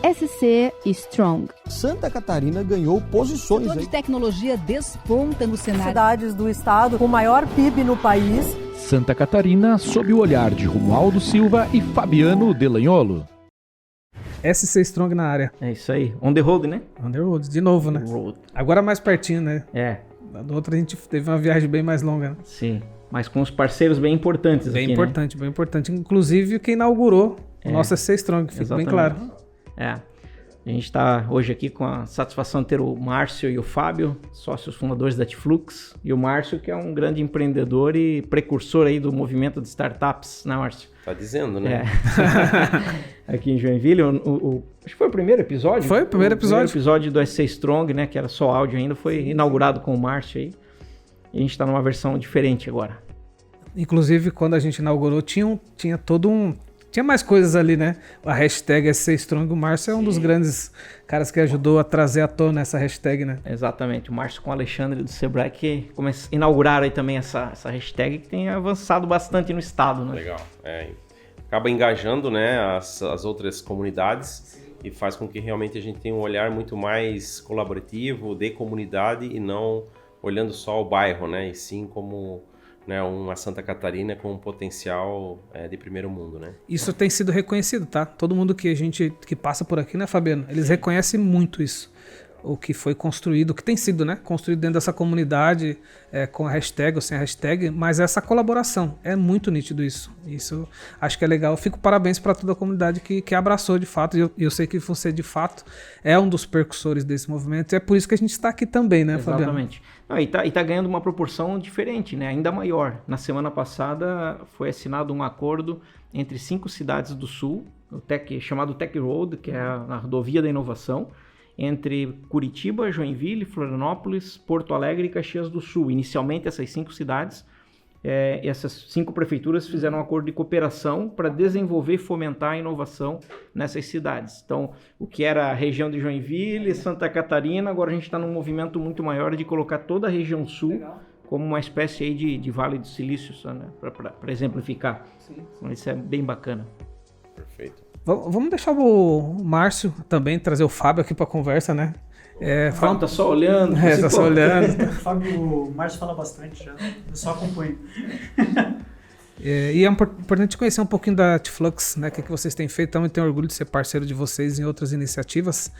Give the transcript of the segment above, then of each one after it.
SC Strong. Santa Catarina ganhou posições. O setor de tecnologia desponta no cenário. Cidades do estado com maior PIB no país. Santa Catarina sob o olhar de Romualdo Silva e Fabiano Delanholo. SC Strong na área. É isso aí. On the road, né? On the road, de novo, né? Road. Agora mais pertinho, né? É. Da outra a gente teve uma viagem bem mais longa, né? Sim, mas com os parceiros bem importantes bem aqui, importante, né? Bem importante. Inclusive quem inaugurou o nosso SC Strong, que fica bem claro. É. A gente está hoje aqui com a satisfação de ter o Márcio e o Fábio, sócios fundadores da Tiflux, e o Márcio, que é um grande empreendedor e precursor aí do movimento de startups, né, Márcio? Tá dizendo, né? É. Aqui em Joinville, acho que foi o primeiro episódio. Foi o primeiro episódio. O primeiro episódio do SC Strong, né, que era só áudio ainda, foi inaugurado com o Márcio aí. E a gente está numa versão diferente agora. Inclusive, quando a gente inaugurou, tinha Tinha mais coisas ali, né? A hashtag SC Strong, o Márcio é um dos grandes caras que ajudou a trazer à tona essa hashtag, né? Exatamente, o Márcio com o Alexandre do Sebrae que inauguraram aí também essa hashtag que tem avançado bastante no estado, né? Legal, acaba engajando, né, as outras comunidades e faz com que realmente a gente tenha um olhar muito mais colaborativo, de comunidade e não olhando só o bairro, né? E sim como... né, uma Santa Catarina com um potencial de primeiro mundo, né? Isso tem sido reconhecido, tá? Todo mundo que passa por aqui, né, Fabiano? Eles reconhecem muito isso. O que foi construído, o que tem sido, né, construído dentro dessa comunidade, com a hashtag ou sem a hashtag, mas essa colaboração, é muito nítido isso. Isso acho que é legal. Fico parabéns para toda a comunidade que abraçou de fato, e eu sei que você de fato é um dos percussores desse movimento, e é por isso que a gente está aqui também, né, Fabiano? Exatamente. E tá ganhando uma proporção diferente, né, ainda maior. Na semana passada foi assinado um acordo entre 5 cidades do sul, chamado Tech Road, que é a rodovia da inovação, entre Curitiba, Joinville, Florianópolis, Porto Alegre e Caxias do Sul. Inicialmente, essas 5 cidades, essas 5 prefeituras fizeram um acordo de cooperação para desenvolver e fomentar a inovação nessas cidades. Então, o que era a região de Joinville, Santa Catarina, agora a gente está num movimento muito maior de colocar toda a região sul como uma espécie aí de Vale do Silício, né? Para exemplificar. Sim. Então, isso é bem bacana. Perfeito. Vamos deixar o Márcio também trazer o Fábio aqui para a conversa, né? O Fábio tá só olhando. Tá só olhando. O Márcio fala bastante já, eu só acompanho. E é importante conhecer um pouquinho da Tiflux, né? O que vocês têm feito. Também tenho orgulho de ser parceiro de vocês em outras iniciativas.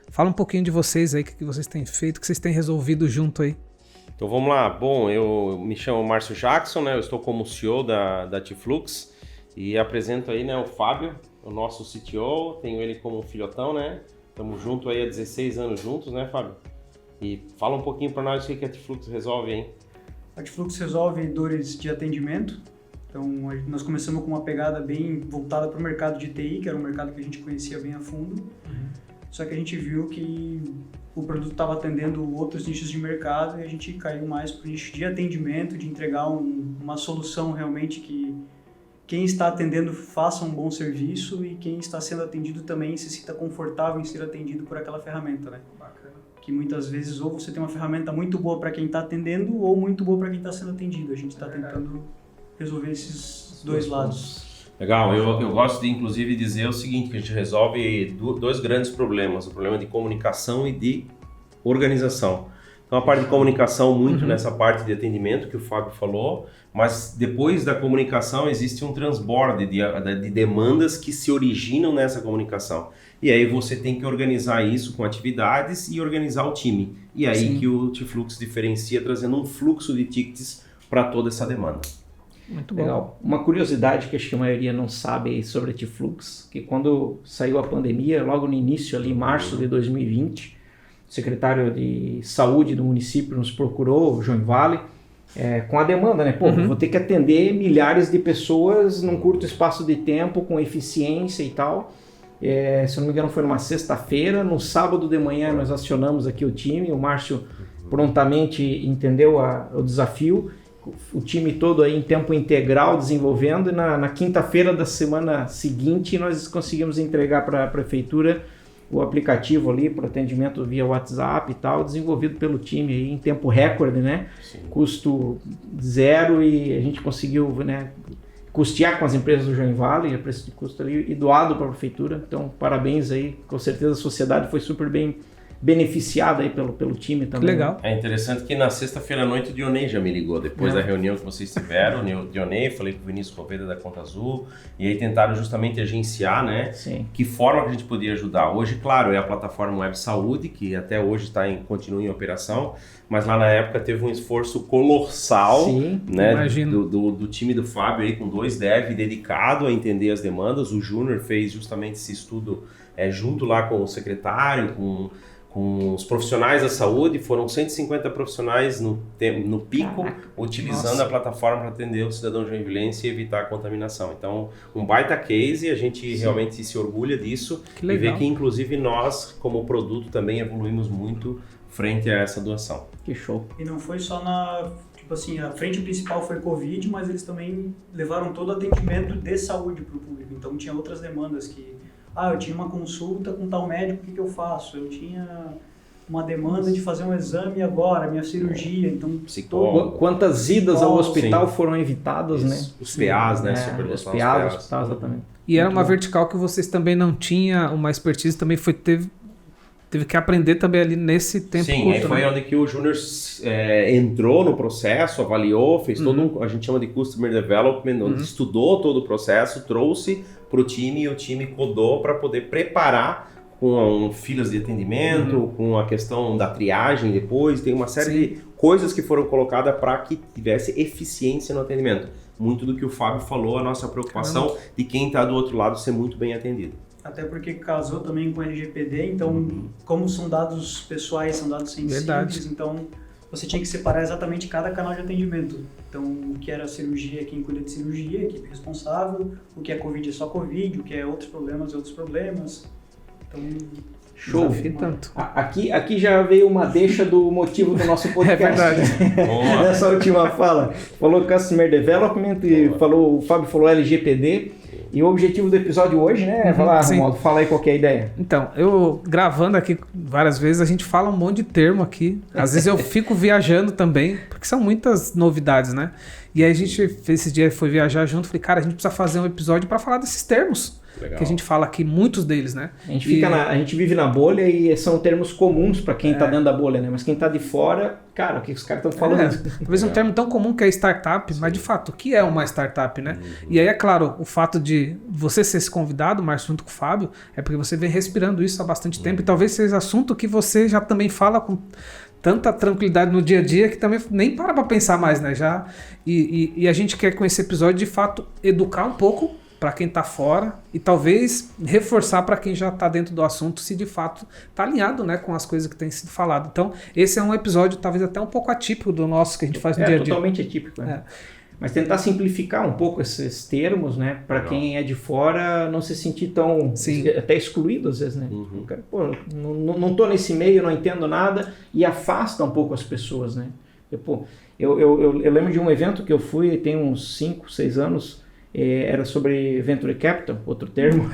Fala um pouquinho de vocês aí, o que vocês têm feito, o que vocês têm resolvido junto aí. Então vamos lá. Bom, eu me chamo Márcio Jackson, né? Eu estou como CEO da Tiflux e apresento aí, né, o Fábio, o nosso CTO, tenho ele como um filhotão, né? Estamos juntos aí há 16 anos juntos, né, Fábio? E fala um pouquinho para nós o que a Tiflux resolve, hein? A Tiflux resolve dores de atendimento. Então, nós começamos com uma pegada bem voltada para o mercado de TI, que era um mercado que a gente conhecia bem a fundo. Só que a gente viu que o produto estava atendendo outros nichos de mercado e a gente caiu mais para o nicho de atendimento, de entregar uma solução realmente que quem está atendendo faça um bom serviço e quem está sendo atendido também se sinta confortável em ser atendido por aquela ferramenta, né? Bacana. Que muitas vezes ou você tem uma ferramenta muito boa para quem está atendendo ou muito boa para quem está sendo atendido. A gente está tentando resolver esses dois lados. Legal, eu gosto de inclusive dizer o seguinte, que a gente resolve 2 grandes problemas, o problema de comunicação e de organização. Então a parte de comunicação muito nessa parte de atendimento que o Fábio falou, mas depois da comunicação existe um transborde de demandas que se originam nessa comunicação. E aí você tem que organizar isso com atividades e organizar o time. E aí que o Tiflux diferencia, trazendo um fluxo de tickets para toda essa demanda. Muito legal. Uma curiosidade que acho que a maioria não sabe sobre a Tiflux, que quando saiu a pandemia, logo no início ali, em março de 2020, o secretário de saúde do município nos procurou, João Vale, com a demanda, né? Vou ter que atender milhares de pessoas num curto espaço de tempo, com eficiência e tal. Se eu não me engano foi numa sexta-feira, no sábado de manhã nós acionamos aqui o time, o Márcio prontamente entendeu o desafio, o time todo aí em tempo integral desenvolvendo, e na quinta-feira da semana seguinte nós conseguimos entregar para a prefeitura o aplicativo ali para atendimento via WhatsApp e tal, desenvolvido pelo time aí em tempo recorde, né? Sim. Custo 0 e a gente conseguiu, né, custear com as empresas do Join Valley, a preço de custo ali, e doado para a prefeitura. Então, parabéns aí. Com certeza a sociedade foi super bem beneficiada aí pelo time também. Que legal. É interessante que na sexta-feira à noite o Dionei já me ligou, depois da reunião que vocês tiveram, o Dionei, falei com o Vinícius Roveda da Conta Azul, e aí tentaram justamente agenciar, né, Sim. que forma que a gente podia ajudar. Hoje, claro, é a plataforma Web Saúde, que até hoje continua em operação, mas lá na época teve um esforço colossal, Sim, né, do time do Fábio aí, com 2 dev dedicado a entender as demandas. O Júnior fez justamente esse estudo junto lá com o secretário, com os profissionais da saúde. Foram 150 profissionais no pico, utilizando a plataforma para atender o cidadão joinvilense e evitar a contaminação. Então, um baita case, a gente realmente se orgulha disso e vê que, inclusive, nós, como produto, também evoluímos muito frente a essa doação. Que show. E não foi só tipo assim, a frente principal foi Covid, mas eles também levaram todo o atendimento de saúde para o público. Então, tinha outras demandas que... eu tinha uma consulta com tal médico, o que eu faço? Eu tinha uma demanda de fazer um exame agora, minha cirurgia, então... Quantas idas ao hospital foram evitadas, né? Os PAs, né? Os PAs, exatamente. E era uma vertical que vocês também não tinham uma expertise, também teve que aprender também ali nesse tempo curto. Sim, aí foi onde que o Júnior entrou no processo, avaliou, fez todo a gente chama de Customer Development, onde estudou todo o processo, trouxe para o time e o time codou para poder preparar com filas de atendimento, com a questão da triagem depois, tem uma série de coisas que foram colocadas para que tivesse eficiência no atendimento. Muito do que o Fábio falou, a nossa preocupação de quem está do outro lado ser muito bem atendido. Até porque casou também com o LGPD, então, como são dados pessoais, são dados sensíveis, então você tinha que separar exatamente cada canal de atendimento. Então, o que era cirurgia, quem cuida de cirurgia, a equipe responsável, o que é Covid é só Covid, o que é outros problemas é outros problemas. Então, show. Aqui já veio uma deixa do motivo do nosso podcast. É verdade. Nessa última fala, falou Customer Development, e o Fábio falou LGPD. E o objetivo do episódio hoje, né? Romualdo, fala aí qual que é a ideia. Então, eu gravando aqui várias vezes, a gente fala um monte de termo aqui. Às vezes eu fico viajando também, porque são muitas novidades, né? E aí a gente, esse dia foi viajar junto, falei, cara, a gente precisa fazer um episódio para falar desses termos. Legal. Que a gente fala aqui, muitos deles, né? A gente vive na bolha e são termos comuns para quem está dentro da bolha, né? Mas quem está de fora, cara, o que os caras estão falando? Talvez um termo tão comum que é startup, mas de fato, o que é uma startup, né? E aí, é claro, o fato de você ser esse convidado, Márcio, junto com o Fábio, é porque você vem respirando isso há bastante tempo e talvez seja assunto que você já também fala com tanta tranquilidade no dia a dia que também nem para pensar mais, né? E a gente quer com esse episódio, de fato, educar um pouco para quem está fora e talvez reforçar para quem já está dentro do assunto se de fato está alinhado, né, com as coisas que têm sido falado. Então, esse é um episódio talvez até um pouco atípico do nosso que a gente faz no dia a dia. Totalmente atípico, né? Mas tentar simplificar um pouco esses termos, né, para quem é de fora não se sentir tão até excluído às vezes, né? Pô, não estou nesse meio, não entendo nada e afasta um pouco as pessoas, né? Eu lembro de um evento que eu fui tem uns 5, 6 anos. Era sobre Venture Capital, outro termo.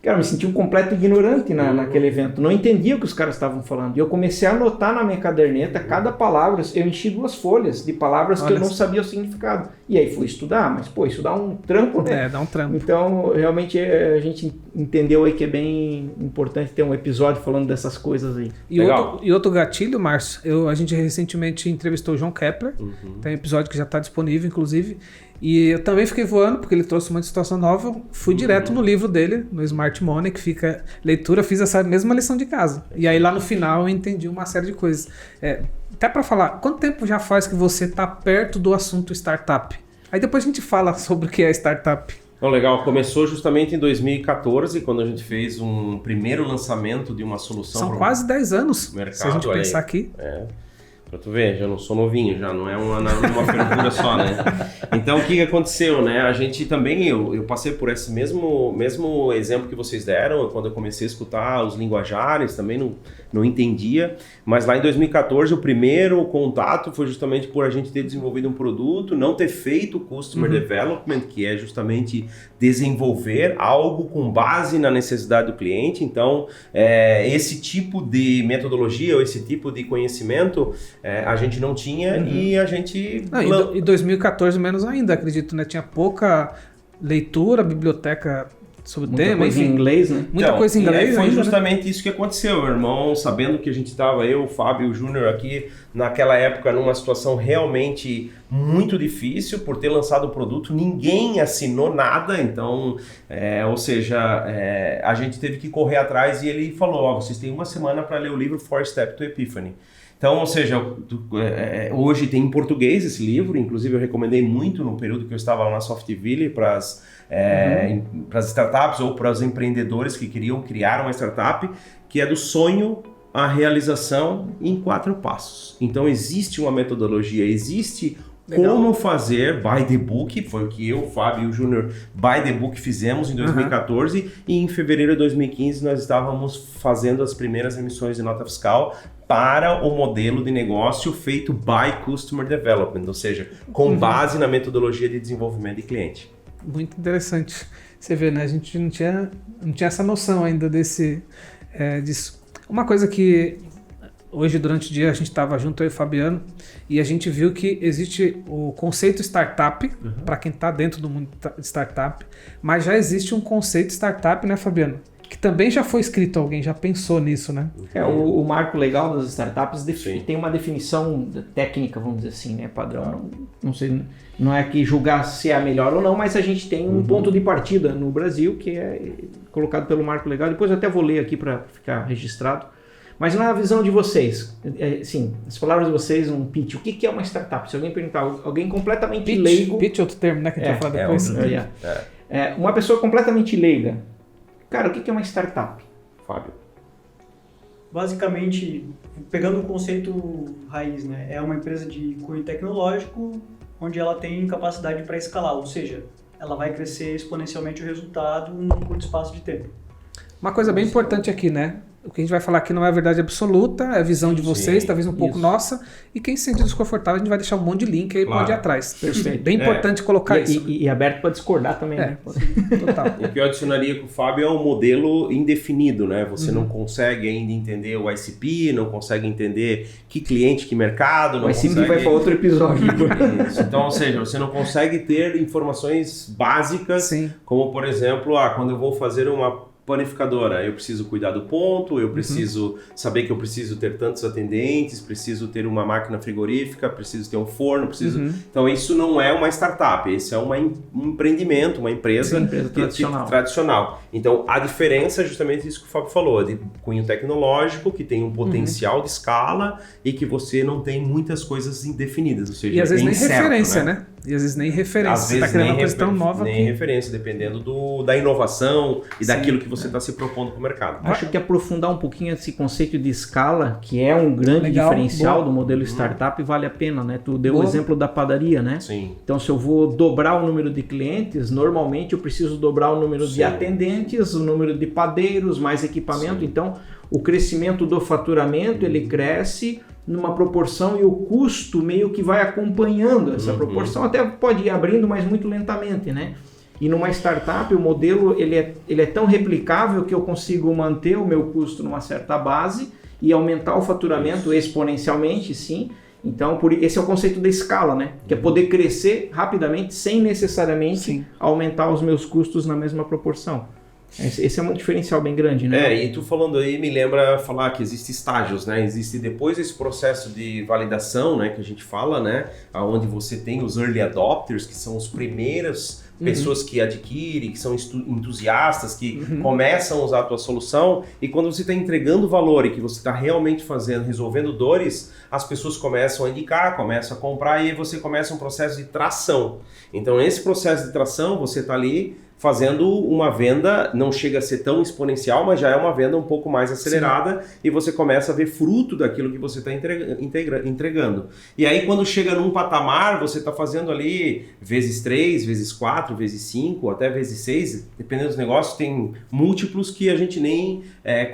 Cara, eu me senti um completo ignorante naquele evento. Não entendia o que os caras estavam falando. E eu comecei a anotar na minha caderneta cada palavra. Eu enchi 2 folhas de palavras que eu não sabia o significado. E aí fui estudar, mas isso dá um trampo, né? Dá um trampo. Então, realmente, a gente entendeu aí que é bem importante ter um episódio falando dessas coisas aí. E outro gatilho, Márcio, a gente recentemente entrevistou o João Kepler. Tem um episódio que já está disponível, inclusive. E eu também fiquei voando, porque ele trouxe uma situação nova. Eu fui direto no livro dele, no Smart Money, que fica leitura. Fiz essa mesma lição de casa. E aí lá no final eu entendi uma série de coisas. Até para falar, quanto tempo já faz que você está perto do assunto startup? Aí depois a gente fala sobre o que é startup. Legal, começou justamente em 2014, quando a gente fez um primeiro lançamento de uma solução. São quase 10 anos, mercado, se a gente pensar aqui. Pra tu ver, já não sou novinho, já não é uma fervura só, né? Então, o que aconteceu, né? A gente também, eu passei por esse mesmo exemplo que vocês deram, quando eu comecei a escutar os linguajares, também não entendia, mas lá em 2014 o primeiro contato foi justamente por a gente ter desenvolvido um produto, não ter feito o Customer Development, que é justamente desenvolver algo com base na necessidade do cliente. Então, esse tipo de metodologia ou esse tipo de conhecimento a gente não tinha e a gente... E 2014 menos ainda, acredito, né? Tinha pouca leitura, biblioteca sobre o tema, coisa enfim. em inglês, né? Muita coisa em inglês foi ainda, justamente isso que aconteceu, meu irmão, sabendo que a gente estava, eu, o Fábio e o Júnior aqui, naquela época, numa situação realmente muito difícil, por ter lançado o produto, ninguém assinou nada, então, ou seja, a gente teve que correr atrás e ele falou, vocês têm uma semana para ler o livro Four Steps to Epiphany. Então, ou seja, hoje tem em português esse livro, inclusive eu recomendei muito no período que eu estava lá na Softville para as startups ou para os empreendedores que queriam criar uma startup, que é do sonho à realização em 4 passos. Então, existe uma metodologia, existe como fazer by the book, foi o que eu, o Fábio e o Júnior by the book fizemos em 2014 e em fevereiro de 2015 nós estávamos fazendo as primeiras emissões de nota fiscal para o modelo de negócio feito by Customer Development, ou seja, com base na metodologia de desenvolvimento de cliente. Muito interessante. Você vê, né? A gente não tinha essa noção ainda disso. Uma coisa que hoje, durante o dia, a gente estava junto, eu e o Fabiano, e a gente viu que existe o conceito startup, para quem está dentro do mundo de startup, mas já existe um conceito startup, né, Fabiano? Que também já foi escrito, alguém já pensou nisso, né? O marco legal das startups tem uma definição técnica, vamos dizer assim, né, padrão. Não sei, não é que julgar se é a melhor ou não, mas a gente tem um ponto de partida no Brasil que é colocado pelo marco legal. Depois eu até vou ler aqui para ficar registrado. Mas na visão de vocês, sim, as palavras de vocês, um pitch, o que é uma startup? Se alguém perguntar, alguém completamente leigo... Pitch é outro termo, né, que a gente vai falar depois. Uma pessoa completamente leiga, cara, o que é uma startup? Fábio. Basicamente, pegando o conceito raiz, né, é uma empresa de cunho tecnológico onde ela tem capacidade para escalar, ou seja, ela vai crescer exponencialmente o resultado num curto espaço de tempo. Uma coisa bem importante aqui, né? O que a gente vai falar aqui não é a verdade absoluta, é a visão de vocês, talvez um pouco nossa, e quem se sentir desconfortável, a gente vai deixar um monte de link aí, pode ir atrás. Perfeito. Bem importante colocar isso. E aberto para discordar também, né? Total. O que eu adicionaria com o Fábio é um modelo indefinido, né? Você não consegue ainda entender o ICP, não consegue entender que cliente, que mercado, não o ICP consegue... vai para outro episódio. Isso. Então, ou seja, você não consegue ter informações básicas, como por exemplo, quando eu vou fazer uma panificadora, eu preciso cuidar do ponto, eu preciso saber que eu preciso ter tantos atendentes, preciso ter uma máquina frigorífica, preciso ter um forno, Então isso não é uma startup, isso é um empreendimento, uma empresa tradicional. Então a diferença é justamente isso que o Fábio falou, de cunho tecnológico, que tem um potencial de escala e que você não tem muitas coisas indefinidas, ou seja, e às vezes nem incerto, referência, né? E às vezes nem referência. Às vezes você está criando uma coisa tão nova nem referência, dependendo da inovação e daquilo que você está se propondo para o mercado. Acho que aprofundar um pouquinho esse conceito de escala, que é um grande diferencial do modelo startup, vale a pena, né? Tu deu o exemplo da padaria, né? Sim. Então, se eu vou dobrar o número de clientes, normalmente eu preciso dobrar o número de atendentes, o número de padeiros, mais equipamento. Então, o crescimento do faturamento, ele cresce numa proporção e o custo meio que vai acompanhando essa proporção, até pode ir abrindo, mas muito lentamente, né? E numa startup, o modelo ele é tão replicável que eu consigo manter o meu custo numa certa base e aumentar o faturamento exponencialmente, sim. Então, esse é o conceito da escala, né? Que é poder crescer rapidamente sem necessariamente aumentar os meus custos na mesma proporção. Esse é um diferencial bem grande, né? E tu falando aí me lembra falar que existe estágios, né? Existe depois esse processo de validação, né? Que a gente fala, né? Onde você tem os early adopters, que são os primeiros pessoas que adquirem, que são entusiastas, que começam a usar a tua solução, e quando você está entregando valor e que você está realmente resolvendo dores, as pessoas começam a indicar, começam a comprar, e aí você começa um processo de tração. Então, nesse processo de tração, você está ali fazendo uma venda, não chega a ser tão exponencial, mas já é uma venda um pouco mais acelerada, e você começa a ver fruto daquilo que você está entregando. E aí quando chega num patamar, você está fazendo ali vezes 3, vezes 4, vezes 5, até vezes 6, dependendo dos negócios, tem múltiplos que a gente nem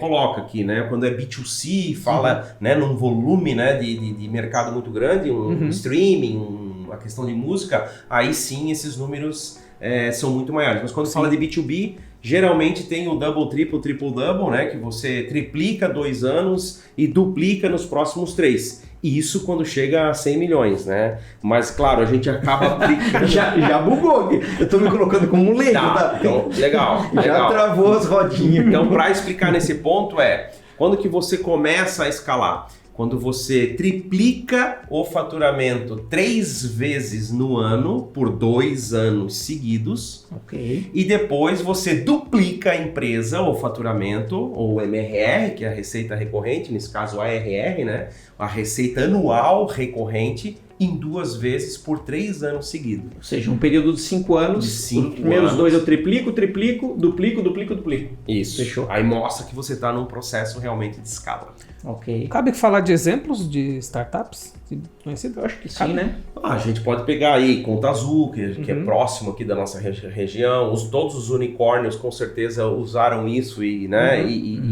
coloca aqui, né? Quando é B2C, fala né, num volume né, de mercado muito grande, um streaming, a questão de música, aí sim esses números são muito maiores. Mas quando fala de B2B, geralmente tem o double, triple, double, né? Que você triplica 2 anos e duplica nos próximos 3. Isso quando chega a 100 milhões, né? Mas, claro, a gente acaba aplicando... Já bugou aqui. Eu tô me colocando como um leigo, tá? Então, legal. Já travou as rodinhas. Então, para explicar nesse ponto quando que você começa a escalar? Quando você triplica o faturamento 3 vezes no ano, por 2 anos seguidos, Ok. e depois você duplica a empresa, o faturamento, ou MRR, que é a receita recorrente, nesse caso a ARR, né? A receita anual recorrente, em 2 vezes por 3 anos seguidos. Ou seja, um período de 5 anos. De 5 os primeiros anos. 2 eu triplico, duplico. Isso. Fechou. Aí mostra que você está num processo realmente de escala. Ok. Cabe falar de exemplos de startups conhecidas? Eu acho que sim, né? A gente pode pegar aí Conta Azul, que é próximo aqui da nossa região. Todos os unicórnios com certeza usaram isso e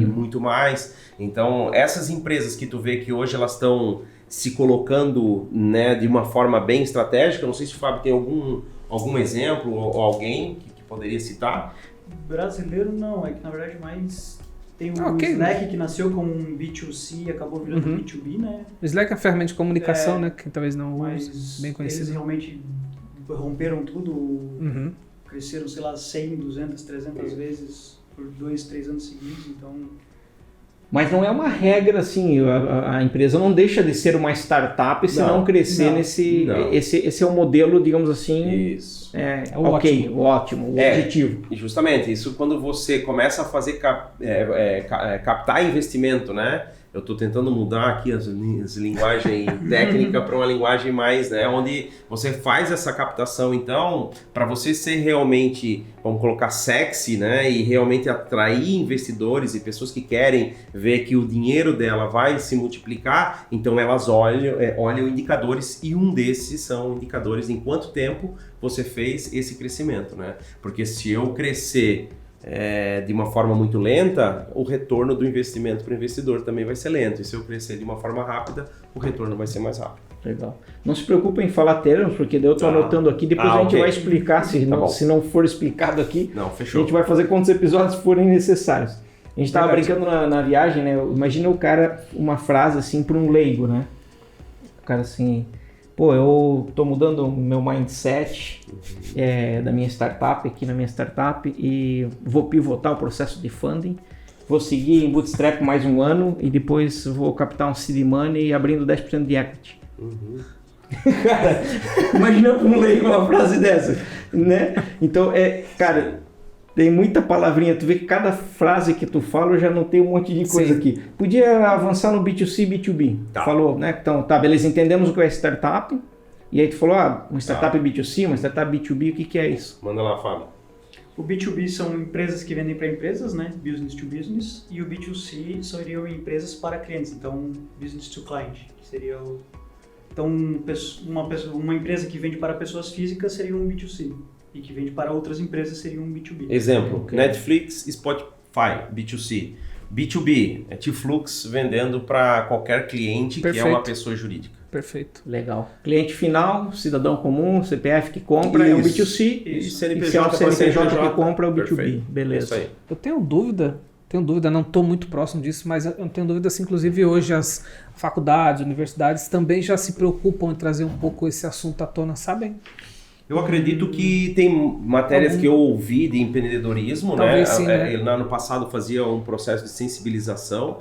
muito mais. Então, essas empresas que tu vê que hoje elas estão se colocando, né, de uma forma bem estratégica. Não sei se o Fábio tem algum exemplo ou alguém que poderia citar. Brasileiro não, é que na verdade mais tem o Ok. Slack que nasceu como um B2C e acabou virando B2B, né? O Slack é uma ferramenta de comunicação, né? Que talvez não Mas use, bem eles conhecido. realmente romperam tudo, Uhum. cresceram, sei lá, 100, 200, 300 vezes por 2, 3 anos seguidos, então... Mas não é uma regra assim, a empresa não deixa de ser uma startup se não crescer não, nesse... não. Esse é o modelo, digamos assim... Isso. Ok, ótimo, o objetivo. E justamente, isso quando você começa a fazer captar investimento, né? Eu estou tentando mudar aqui as linguagens técnicas para uma linguagem mais, né? Onde você faz essa captação, então, para você ser realmente, vamos colocar sexy, né? E realmente atrair investidores e pessoas que querem ver que o dinheiro dela vai se multiplicar, então elas olham indicadores e um desses são indicadores em quanto tempo você fez esse crescimento, né? Porque se eu crescer de uma forma muito lenta, o retorno do investimento para o investidor também vai ser lento. E se eu crescer de uma forma rápida, o retorno vai ser mais rápido. Legal. Não se preocupe em falar termos, porque daí eu estou anotando aqui, depois a gente ok. vai explicar, se Tá não for explicado aqui, Não, a fechou. gente vai fazer quantos episódios forem necessários. A gente estava Verdade. brincando na viagem, né? Imagina o cara, uma frase assim para um leigo, né? O cara assim, pô, eu tô mudando o meu mindset da minha startup, aqui na minha startup, e vou pivotar o processo de funding, vou seguir em Bootstrap mais um ano e depois vou captar um seed money abrindo 10% de equity. Cara, imagina para um leigo uma frase dessa, né? Então, cara, tem muita palavrinha, tu vê que cada frase que tu fala eu já não tem um monte de coisa aqui. Podia avançar no B2C, B2B. Tá. Falou, né? Então, tá, beleza, entendemos o que é startup. E aí tu falou, uma startup B2C, uma startup B2B, o que é isso? Manda lá, Fábio. O B2B são empresas que vendem para empresas, né? Business to business. E o B2C seriam empresas para clientes, então business to client, que seria o... Então, uma empresa que vende para pessoas físicas seria um B2C. E que vende para outras empresas seria um B2B. Exemplo, Ok. Netflix, Spotify, B2C. B2B, é T-Flux vendendo para qualquer cliente que é Perfeito. uma pessoa jurídica. Perfeito. Legal. Cliente final, cidadão comum, CPF que compra, é um Isso. B2C. E Se é um CNPJ, CNPJ que compra, é o B2B. Perfeito. Beleza. Isso aí. Eu tenho dúvida, não estou muito próximo disso, mas eu tenho dúvida se inclusive hoje as faculdades, universidades também já se preocupam em trazer um pouco esse assunto à tona, sabem? Eu acredito que tem matérias que eu ouvi de empreendedorismo, Talvez né? sim, né? Ele, no ano passado fazia um processo de sensibilização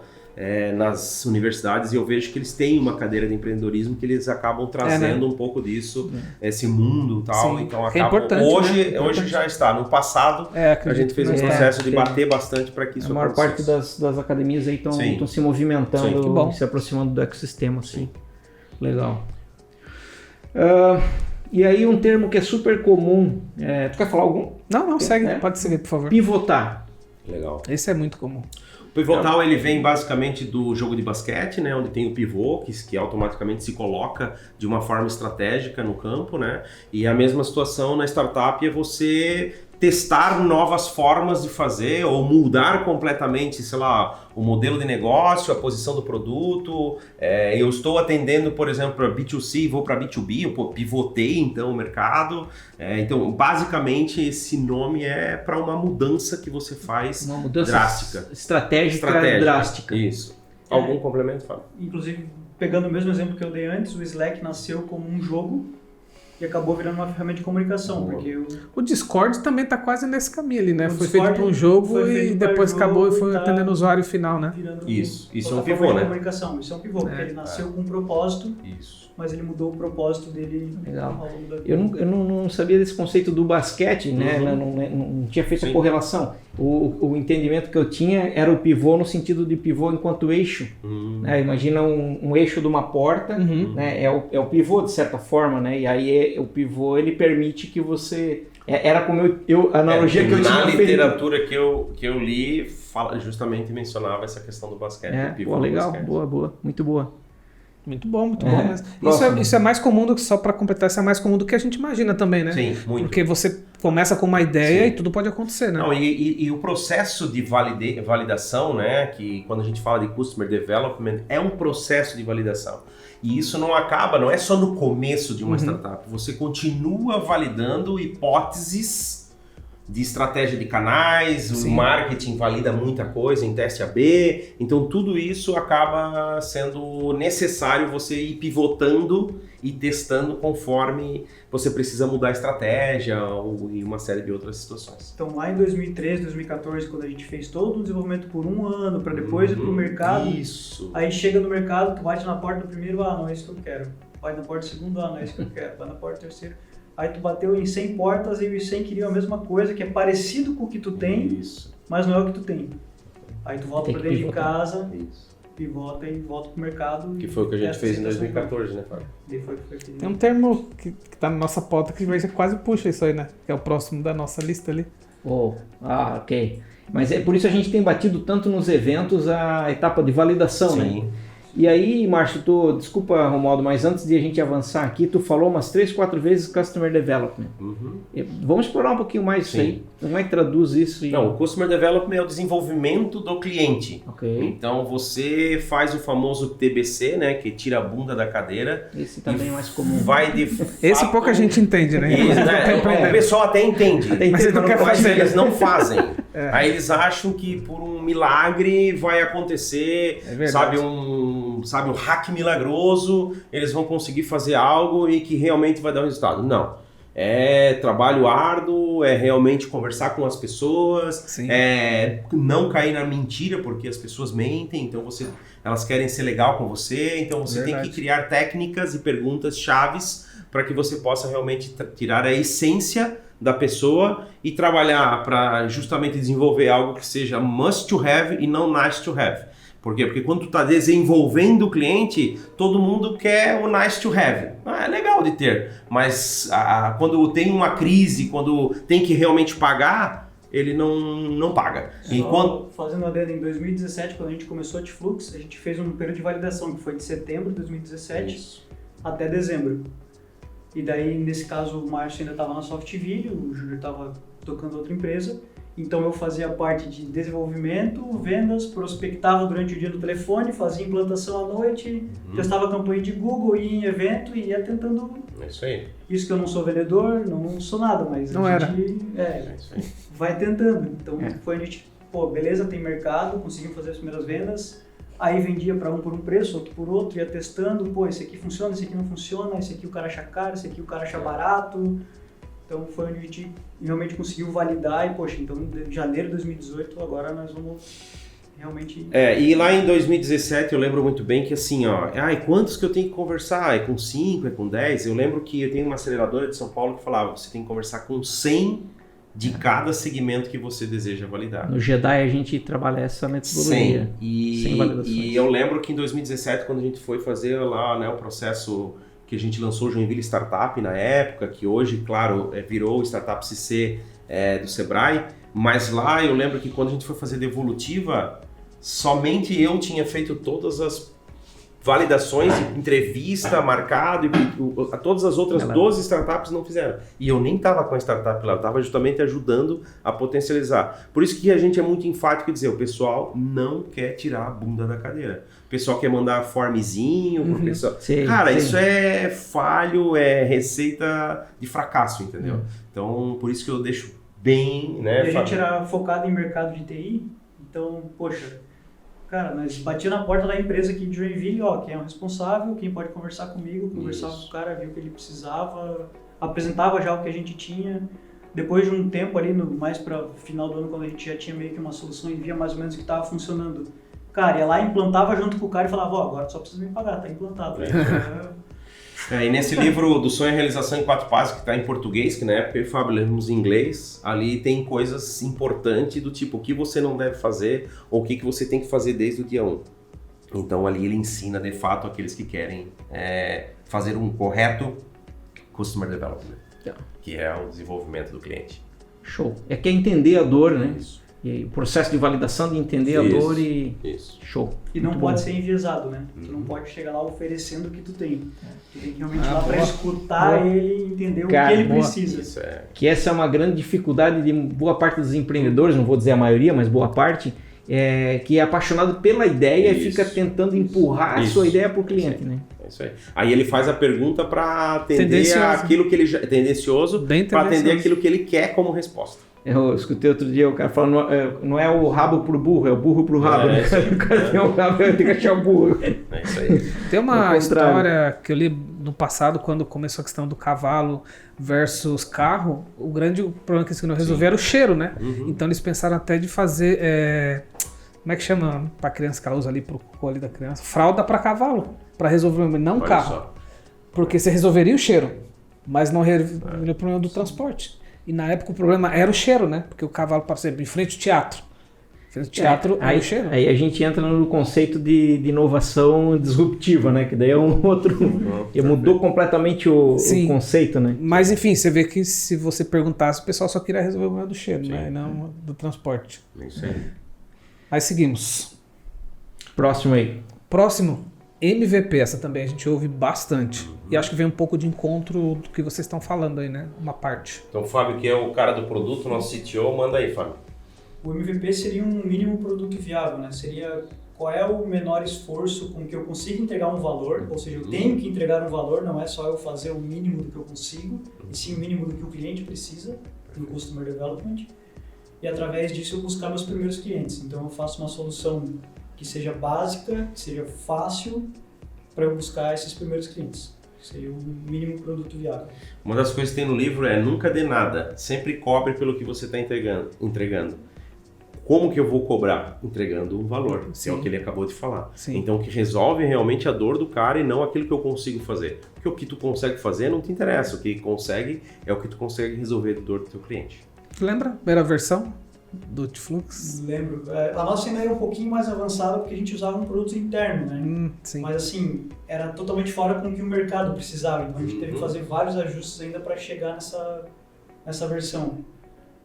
nas universidades e eu vejo que eles têm uma cadeira de empreendedorismo que eles acabam trazendo um pouco disso, esse mundo e tal. Sim, Então que é acabam, importante, hoje, né? hoje já está. No passado a Acredito gente fez um que não processo de sim. bater bastante para que isso A maior parte acontecesse. das academias aí Sim. estão se movimentando, Sim. Que bom. se aproximando do ecossistema. Assim. Legal. E aí um termo que é super comum, tu quer falar algum? Não, segue, É? pode seguir, por favor. Legal. Pivotar. Esse é muito comum. O pivotal ele vem basicamente do jogo de basquete, né, onde tem o pivô que automaticamente se coloca de uma forma estratégica no campo, né? E a mesma situação na startup é você testar novas formas de fazer ou mudar completamente, sei lá, o modelo de negócio, a posição do produto. Eu estou atendendo, por exemplo, para B2C e vou para B2B, eu pivotei então o mercado. Então, basicamente, esse nome é para uma mudança que você faz Uma mudança drástica. estratégica drástica. Isso. Algum complemento, Fábio? Inclusive, pegando o mesmo exemplo que eu dei antes, o Slack nasceu como um jogo e acabou virando uma ferramenta de comunicação, porque O Discord também tá quase nesse caminho ali, né? O Foi Discord feito para um jogo foi e feito pra depois jogo acabou e foi e tá atendendo o usuário final, né? virando Isso é um plataforma pivô, de né? comunicação. Isso é um pivô, porque ele nasceu com um propósito, Isso. mas ele mudou o propósito dele Legal. ao longo da vida. Eu não sabia desse conceito do basquete, né? Não tinha feito a correlação. O entendimento que eu tinha era o pivô no sentido de pivô enquanto eixo. Né? Imagina um eixo de uma porta, né? É o pivô de certa forma, né? E aí o pivô ele permite que você... Era como a analogia que eu tinha na feito. literatura que eu li, justamente mencionava essa questão do basquete. do pivô Pô, do legal, basquete. boa, muito boa. Muito bom, muito bom. Mas Próximo. isso é mais comum do que, só para completar, isso é mais comum do que a gente imagina também, né? Sim, muito. Porque você começa com uma ideia Sim. e tudo pode acontecer, né? Não, e o processo de validação, né, que quando a gente fala de Customer Development, é um processo de validação. E isso não é só no começo de uma startup. Você continua validando hipóteses de estratégia de canais, o marketing valida muita coisa em teste AB, então tudo isso acaba sendo necessário você ir pivotando e testando conforme você precisa mudar a estratégia e uma série de outras situações. Então lá em 2013, 2014, quando a gente fez todo o desenvolvimento por um ano, para depois ir para o mercado, Isso. aí chega no mercado, tu bate na porta do primeiro, não é isso que eu quero. Vai na porta do segundo, não é isso que eu quero. Vai na porta do terceiro. Aí tu bateu em 100 portas e os 100 queriam a mesma coisa, que é parecido com o que tu tem, Isso. mas não é o que tu tem. Aí tu volta Tem para que dentro de pivotar. casa, Isso. pivota e volta pro mercado. Que foi o que a gente fez em 2014, né, Fábio? Tem um termo que tá na nossa pauta que já quase puxa isso aí, né? Que é o próximo da nossa lista ali. Ok. Mas é por isso a gente tem batido tanto nos eventos a etapa de validação, né? Sim. E aí, Márcio, desculpa, Romualdo, mas antes de a gente avançar aqui, tu falou umas 3, 4 vezes Customer Development. Vamos explorar um pouquinho mais isso aí. Como é que traduz isso? Não, o Customer Development é o desenvolvimento do cliente. Ok. Então você faz o famoso TBC, né, que tira a bunda da cadeira. Esse também é mais comum. Vai de Esse fato- pouca gente entende, né? Isso, né? O pessoal até entende, Mas ele não quer fazer. eles não fazem. Aí eles acham que por um milagre vai acontecer, É verdade. sabe, um hack milagroso, eles vão conseguir fazer algo e que realmente vai dar um resultado. Não. É trabalho árduo, é realmente conversar com as pessoas, Sim. é não cair na mentira, porque as pessoas mentem, então elas querem ser legal com você, então você tem Verdade. que criar técnicas e perguntas chaves para que você possa realmente tirar a essência da pessoa e trabalhar para justamente desenvolver algo que seja must to have e não nice to have. Por quê? Porque quando tu está desenvolvendo o cliente, todo mundo quer o nice to have. É legal de ter, mas quando tem uma crise, quando tem que realmente pagar, ele não paga. Fazendo a adendo, em 2017, quando a gente começou a Tiflux, a gente fez um período de validação que foi de setembro de 2017 até dezembro. E daí, nesse caso, o Márcio ainda estava na Softville, o Júnior estava tocando outra empresa. Então eu fazia parte de desenvolvimento, vendas, prospectava durante o dia no telefone, fazia implantação à noite, testava campanha de Google, ia em evento e ia tentando... É isso aí. Isso que eu não sou vendedor, não sou nada, mas Não a gente É isso aí. vai tentando. Então foi a gente, beleza, tem mercado, conseguimos fazer as primeiras vendas, aí vendia para um por um preço, outro por outro, ia testando, esse aqui funciona, esse aqui não funciona, esse aqui o cara acha caro, esse aqui o cara acha barato. Então foi onde a gente realmente conseguiu validar e, então em janeiro de 2018, agora nós vamos realmente... E lá em 2017 eu lembro muito bem que assim, e quantos que eu tenho que conversar? É com 5, é com 10? Eu lembro que eu tenho uma aceleradora de São Paulo que falava, você tem que conversar com 100 de cada segmento que você deseja validar. No Jedi a gente trabalha essa metodologia. 100. Sem validações. E eu lembro que em 2017, quando a gente foi fazer lá, né, o processo que a gente lançou o Joinville Startup na época, que hoje, claro, virou o Startup CC do Sebrae, mas lá eu lembro que quando a gente foi fazer Devolutiva, somente eu tinha feito todas as validações, entrevista, marcado, e todas as outras 12 startups não fizeram. E eu nem estava com a startup lá, eu estava justamente ajudando a potencializar. Por isso que a gente é muito enfático em dizer, o pessoal não quer tirar a bunda da cadeira. O pessoal quer mandar formezinho pro pessoal. Sim, Cara, sim. isso é falho, é receita de fracasso, entendeu? Então, por isso que eu deixo bem, né? E a gente era focado em mercado de TI, então, Cara, nós batia na porta da empresa aqui de Joinville, ó, quem é o responsável, quem pode conversar comigo, conversava com o cara, viu o que ele precisava, apresentava já o que a gente tinha. Depois de um tempo ali, mais para final do ano, quando a gente já tinha meio que uma solução e via mais ou menos o que estava funcionando, cara, ia lá, implantava junto com o cara e falava, ó, agora só precisa me pagar, tá implantado. E nesse livro do Sonho e Realização em 4 Passos, que está em português, que na época eu e o Fábio lemos em inglês, ali tem coisas importantes do tipo o que você não deve fazer ou o que você tem que fazer desde o dia 1. Então ali ele ensina de fato aqueles que querem fazer um correto Customer Development, que é o desenvolvimento do cliente. Show. É que é entender a dor, né? E aí, o processo de validação de entender a dor e... Isso. Show. E não Muito pode bom. ser enviesado, né? Tu não pode chegar lá oferecendo o que tu tem. Tu tem que realmente ir lá para escutar ele e entender Cara, o que ele boa. precisa. Isso é. Que essa é uma grande dificuldade de boa parte dos empreendedores, não vou dizer a maioria, mas boa parte, que é apaixonado pela ideia e fica tentando empurrar a sua ideia para o cliente, né? É isso aí. Aí ele faz a pergunta para atender Tendencioso. aquilo que ele já... Tendencioso, Bem para atender tendencioso. aquilo que ele quer como resposta. Eu escutei outro dia o cara falando, não é o rabo pro burro, é o burro pro rabo. Né? isso aí. O cara tem um rabo, tem que achar o burro. É isso aí. Tem uma Ao contrário. história que eu li no passado, quando começou a questão do cavalo versus carro, o grande problema que eles queriam resolver era o cheiro, né? Então eles pensaram até de fazer, como é que chama pra criança que ela usa ali pro cocô ali da criança? Fralda pra cavalo, pra resolver, não Olha carro. só. Porque você resolveria o cheiro, mas não resolveria o problema do transporte. E na época o problema era o cheiro, né? Porque o cavalo, por exemplo, em frente ao teatro. Em frente ao teatro é aí, o cheiro. Aí a gente entra no conceito de inovação disruptiva, né? Que daí é um outro... mudou completamente o conceito, né? Mas enfim, você vê que se você perguntasse, o pessoal só queria resolver o problema do cheiro, né? E não do transporte. É isso aí. Aí seguimos. Próximo aí. Próximo, MVP. Essa também a gente ouve bastante. E acho que vem um pouco de encontro do que vocês estão falando aí, né? Uma parte. Então o Fábio, que é o cara do produto, nosso CTO, manda aí, Fábio. O MVP seria um mínimo produto viável, né? Seria qual é o menor esforço com que eu consigo entregar um valor, ou seja, eu tenho que entregar um valor, não é só eu fazer o mínimo do que eu consigo, e sim o mínimo do que o cliente precisa no Customer Development. E através disso eu buscar meus primeiros clientes. Então eu faço uma solução que seja básica, que seja fácil para eu buscar esses primeiros clientes. Seria o mínimo produto viável. Uma das coisas que tem no livro é nunca dê nada, sempre cobre pelo que você está entregando. Como que eu vou cobrar? Entregando um valor, que é o que ele acabou de falar. Sim. Então, que resolve realmente a dor do cara e não aquilo que eu consigo fazer. Porque o que tu consegue fazer não te interessa, o que consegue é o que tu consegue resolver a dor do teu cliente. Lembra? Primeira versão do Tiflux? Lembro. A nossa ainda era um pouquinho mais avançada porque a gente usava um produto interno, né? Sim. Mas assim, era totalmente fora com o que o mercado precisava. Então a gente teve que fazer vários ajustes ainda para chegar nessa versão.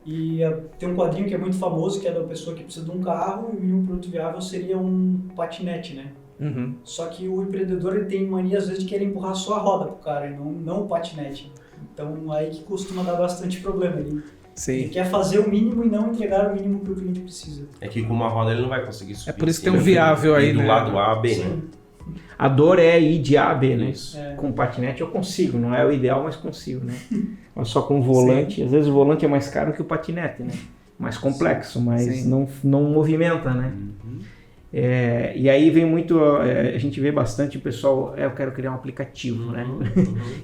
E tem um quadrinho que é muito famoso, que é da pessoa que precisa de um carro, e o mínimo produto viável seria um patinete, né? Só que o empreendedor ele tem mania às vezes de querer empurrar só a roda pro cara, e não o patinete. Então aí que costuma dar bastante problema. Ele quer fazer o mínimo e não entregar o mínimo que o cliente precisa. É que com uma roda ele não vai conseguir subir. É por isso que tem um viável aí, do né? lado A, B, Sim. né? A dor é ir de A a B, né? Isso. Com patinete eu consigo, não é o ideal, mas consigo, né? Mas só com o volante, às vezes o volante é mais caro que o patinete, né? Mais complexo, mas não movimenta, né? E aí vem muito, a gente vê bastante o pessoal, eu quero criar um aplicativo, né?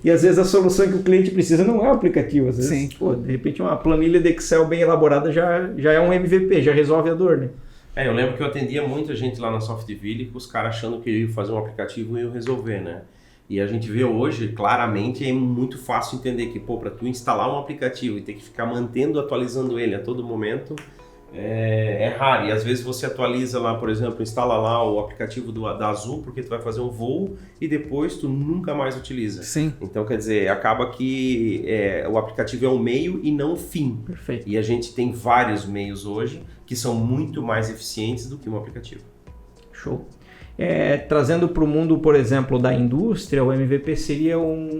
E às vezes a solução que o cliente precisa não é o aplicativo, às vezes, de repente uma planilha de Excel bem elaborada já é um MVP, já resolve a dor, né? Eu lembro que eu atendia muita gente lá na Softville com os caras achando que iam fazer um aplicativo e iam resolver, né? E a gente vê hoje, claramente, é muito fácil entender que, para tu instalar um aplicativo e ter que ficar atualizando ele a todo momento, é raro. E às vezes você atualiza lá, por exemplo, instala lá o aplicativo da Azul porque tu vai fazer um voo e depois tu nunca mais utiliza. Sim. Então, quer dizer, acaba que o aplicativo é um meio e não o fim. Perfeito. E a gente tem vários meios hoje que são muito mais eficientes do que um aplicativo. Show. Trazendo para o mundo, por exemplo, da indústria, o MVP seria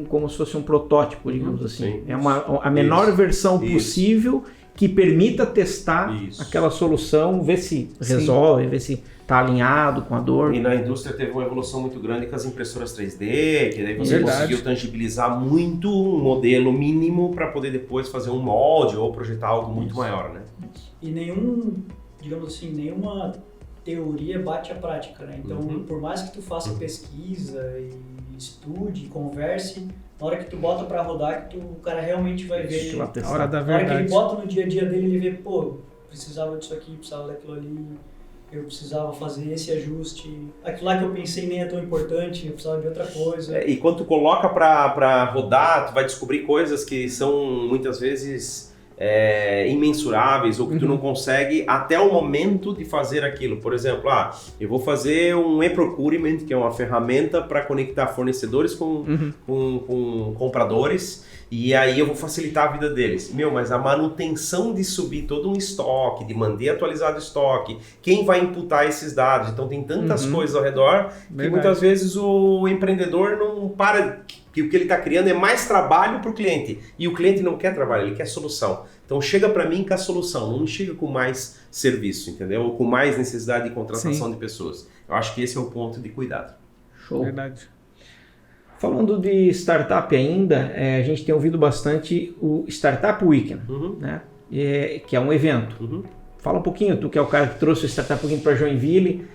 como se fosse um protótipo, digamos assim. Sim, a menor versão possível que permita testar aquela solução, ver se resolve, ver se está alinhado com a dor. E na indústria teve uma evolução muito grande com as impressoras 3D, que daí você conseguiu tangibilizar muito um modelo mínimo para poder depois fazer um molde ou projetar algo muito maior, né? E nenhuma teoria bate a prática, né? Então, por mais que tu faça pesquisa e estude, converse, na hora que tu bota pra rodar, que o cara realmente vai ver. A hora da Na hora que ele verdade. bota no dia a dia dele, ele vê, pô, precisava disso aqui, precisava daquilo ali, eu precisava fazer esse ajuste, aquilo lá que eu pensei nem é tão importante, eu precisava de outra coisa. E quando tu coloca pra rodar, tu vai descobrir coisas que são muitas vezes imensuráveis ou que tu não consegue até o momento de fazer aquilo. Por exemplo, eu vou fazer um e-procurement, que é uma ferramenta para conectar fornecedores com compradores, e aí eu vou facilitar a vida deles. Mas a manutenção de subir todo um estoque, de manter atualizado o estoque, quem vai imputar esses dados? Então tem tantas coisas ao redor que muitas vezes o empreendedor não para... que o que ele está criando é mais trabalho para o cliente. E o cliente não quer trabalho, ele quer solução. Então chega para mim com a solução, não chega com mais serviço, entendeu? Ou com mais necessidade de contratação de pessoas. Eu acho que esse é o ponto de cuidado. Show. Verdade. Falando de startup ainda, a gente tem ouvido bastante o Startup Weekend, né? Que é um evento. Fala um pouquinho, tu que é o cara que trouxe o Startup Weekend para Joinville,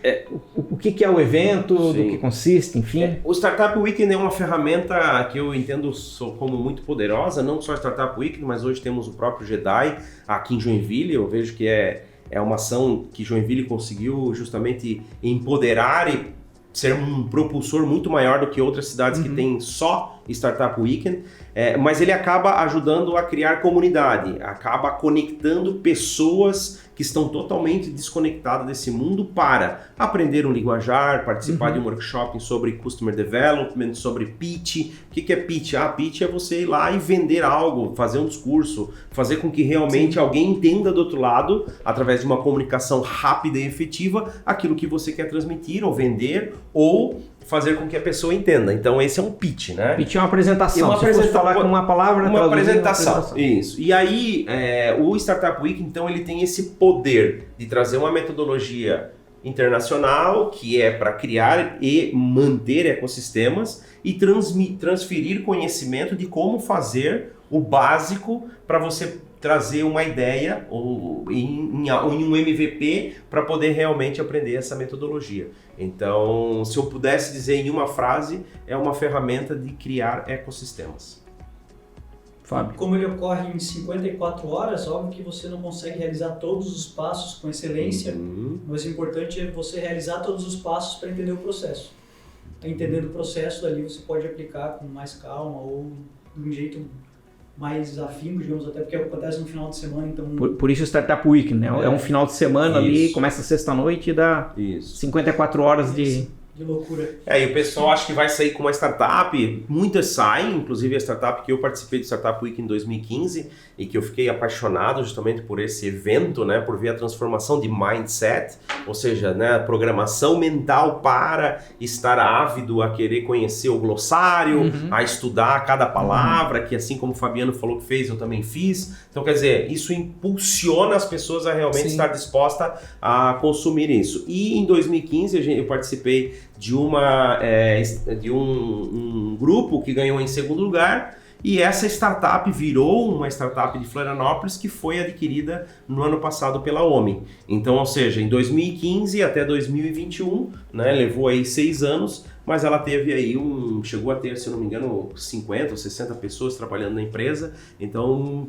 o que é o evento, do que consiste, enfim. O Startup Weekend é uma ferramenta que eu entendo como muito poderosa, não só o Startup Weekend, mas hoje temos o próprio JEDI aqui em Joinville. Eu vejo que é uma ação que Joinville conseguiu justamente empoderar e ser um propulsor muito maior do que outras cidades que têm só Startup Weekend, mas ele acaba ajudando a criar comunidade, acaba conectando pessoas que estão totalmente desconectadas desse mundo para aprender um linguajar, participar de um workshop sobre Customer Development, sobre pitch. O que é pitch? Pitch é você ir lá e vender algo, fazer um discurso, fazer com que realmente alguém entenda do outro lado, através de uma comunicação rápida e efetiva, aquilo que você quer transmitir ou vender, ou fazer com que a pessoa entenda. Então esse é um pitch, né? Pitch é uma apresentação. Se fosse falar com uma palavra, uma apresentação. Isso. E aí o Startup Week, então, ele tem esse poder de trazer uma metodologia internacional que é para criar e manter ecossistemas e transferir conhecimento de como fazer o básico para você trazer uma ideia ou em um MVP para poder realmente aprender essa metodologia. Então, se eu pudesse dizer em uma frase, é uma ferramenta de criar ecossistemas. Fábio. Como ele ocorre em 54 horas, óbvio que você não consegue realizar todos os passos com excelência, mas o importante é você realizar todos os passos para entender o processo. Entendendo o processo, dali você pode aplicar com mais calma ou de um jeito mais afinco, digamos, até porque acontece no final de semana, então... Por isso o Startup Week, né? É um final de semana ali, começa sexta-noite e dá 54 horas de loucura. E o pessoal acha que vai sair com uma startup, muitas saem, inclusive a startup que eu participei do Startup Week em 2015 e que eu fiquei apaixonado justamente por esse evento, né, por ver a transformação de mindset, ou seja, né, a programação mental para estar ávido a querer conhecer o glossário, a estudar cada palavra, que assim como o Fabiano falou que fez, eu também fiz. Então, quer dizer, isso impulsiona as pessoas a realmente estar disposta a consumir isso. E em 2015 eu participei de um grupo que ganhou em segundo lugar, e essa startup virou uma startup de Florianópolis que foi adquirida no ano passado pela OMI. Então, ou seja, em 2015 até 2021, né, levou aí 6 anos, mas ela teve aí chegou a ter, se eu não me engano, 50 ou 60 pessoas trabalhando na empresa. Então,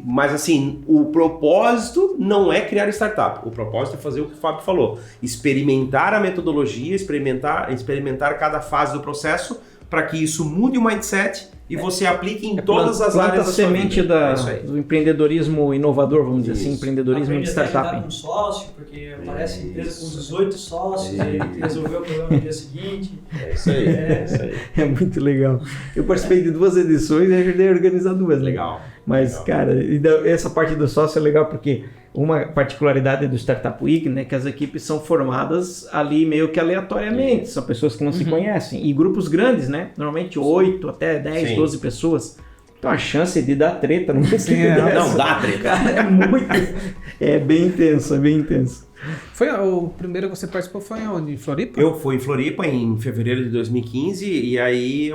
mas assim, o propósito não é criar startup. O propósito é fazer o que o Fábio falou, experimentar a metodologia, experimentar cada fase do processo para que isso mude o mindset e você aplique em todas as áreas da sua semente vida. do empreendedorismo inovador, vamos dizer assim, empreendedorismo Aprende de startup. Aprende a com um sócio, porque aparece empresa com 18 sócios e ele resolveu o problema no dia seguinte. É isso aí, isso aí. É muito legal. Eu participei de 2 edições e ajudei a organizar 2. Legal. Mas, legal. Cara, essa parte do sócio é legal porque uma particularidade do Startup Week, né, que as equipes são formadas ali meio que aleatoriamente, são pessoas que não se conhecem, e grupos grandes, né, normalmente 8 até 10, 12 pessoas. Então a chance de dar treta não dá treta. Cara, é bem intenso, é bem intenso. Foi o primeiro que você participou foi onde? Em Floripa? Eu fui em Floripa em fevereiro de 2015 e aí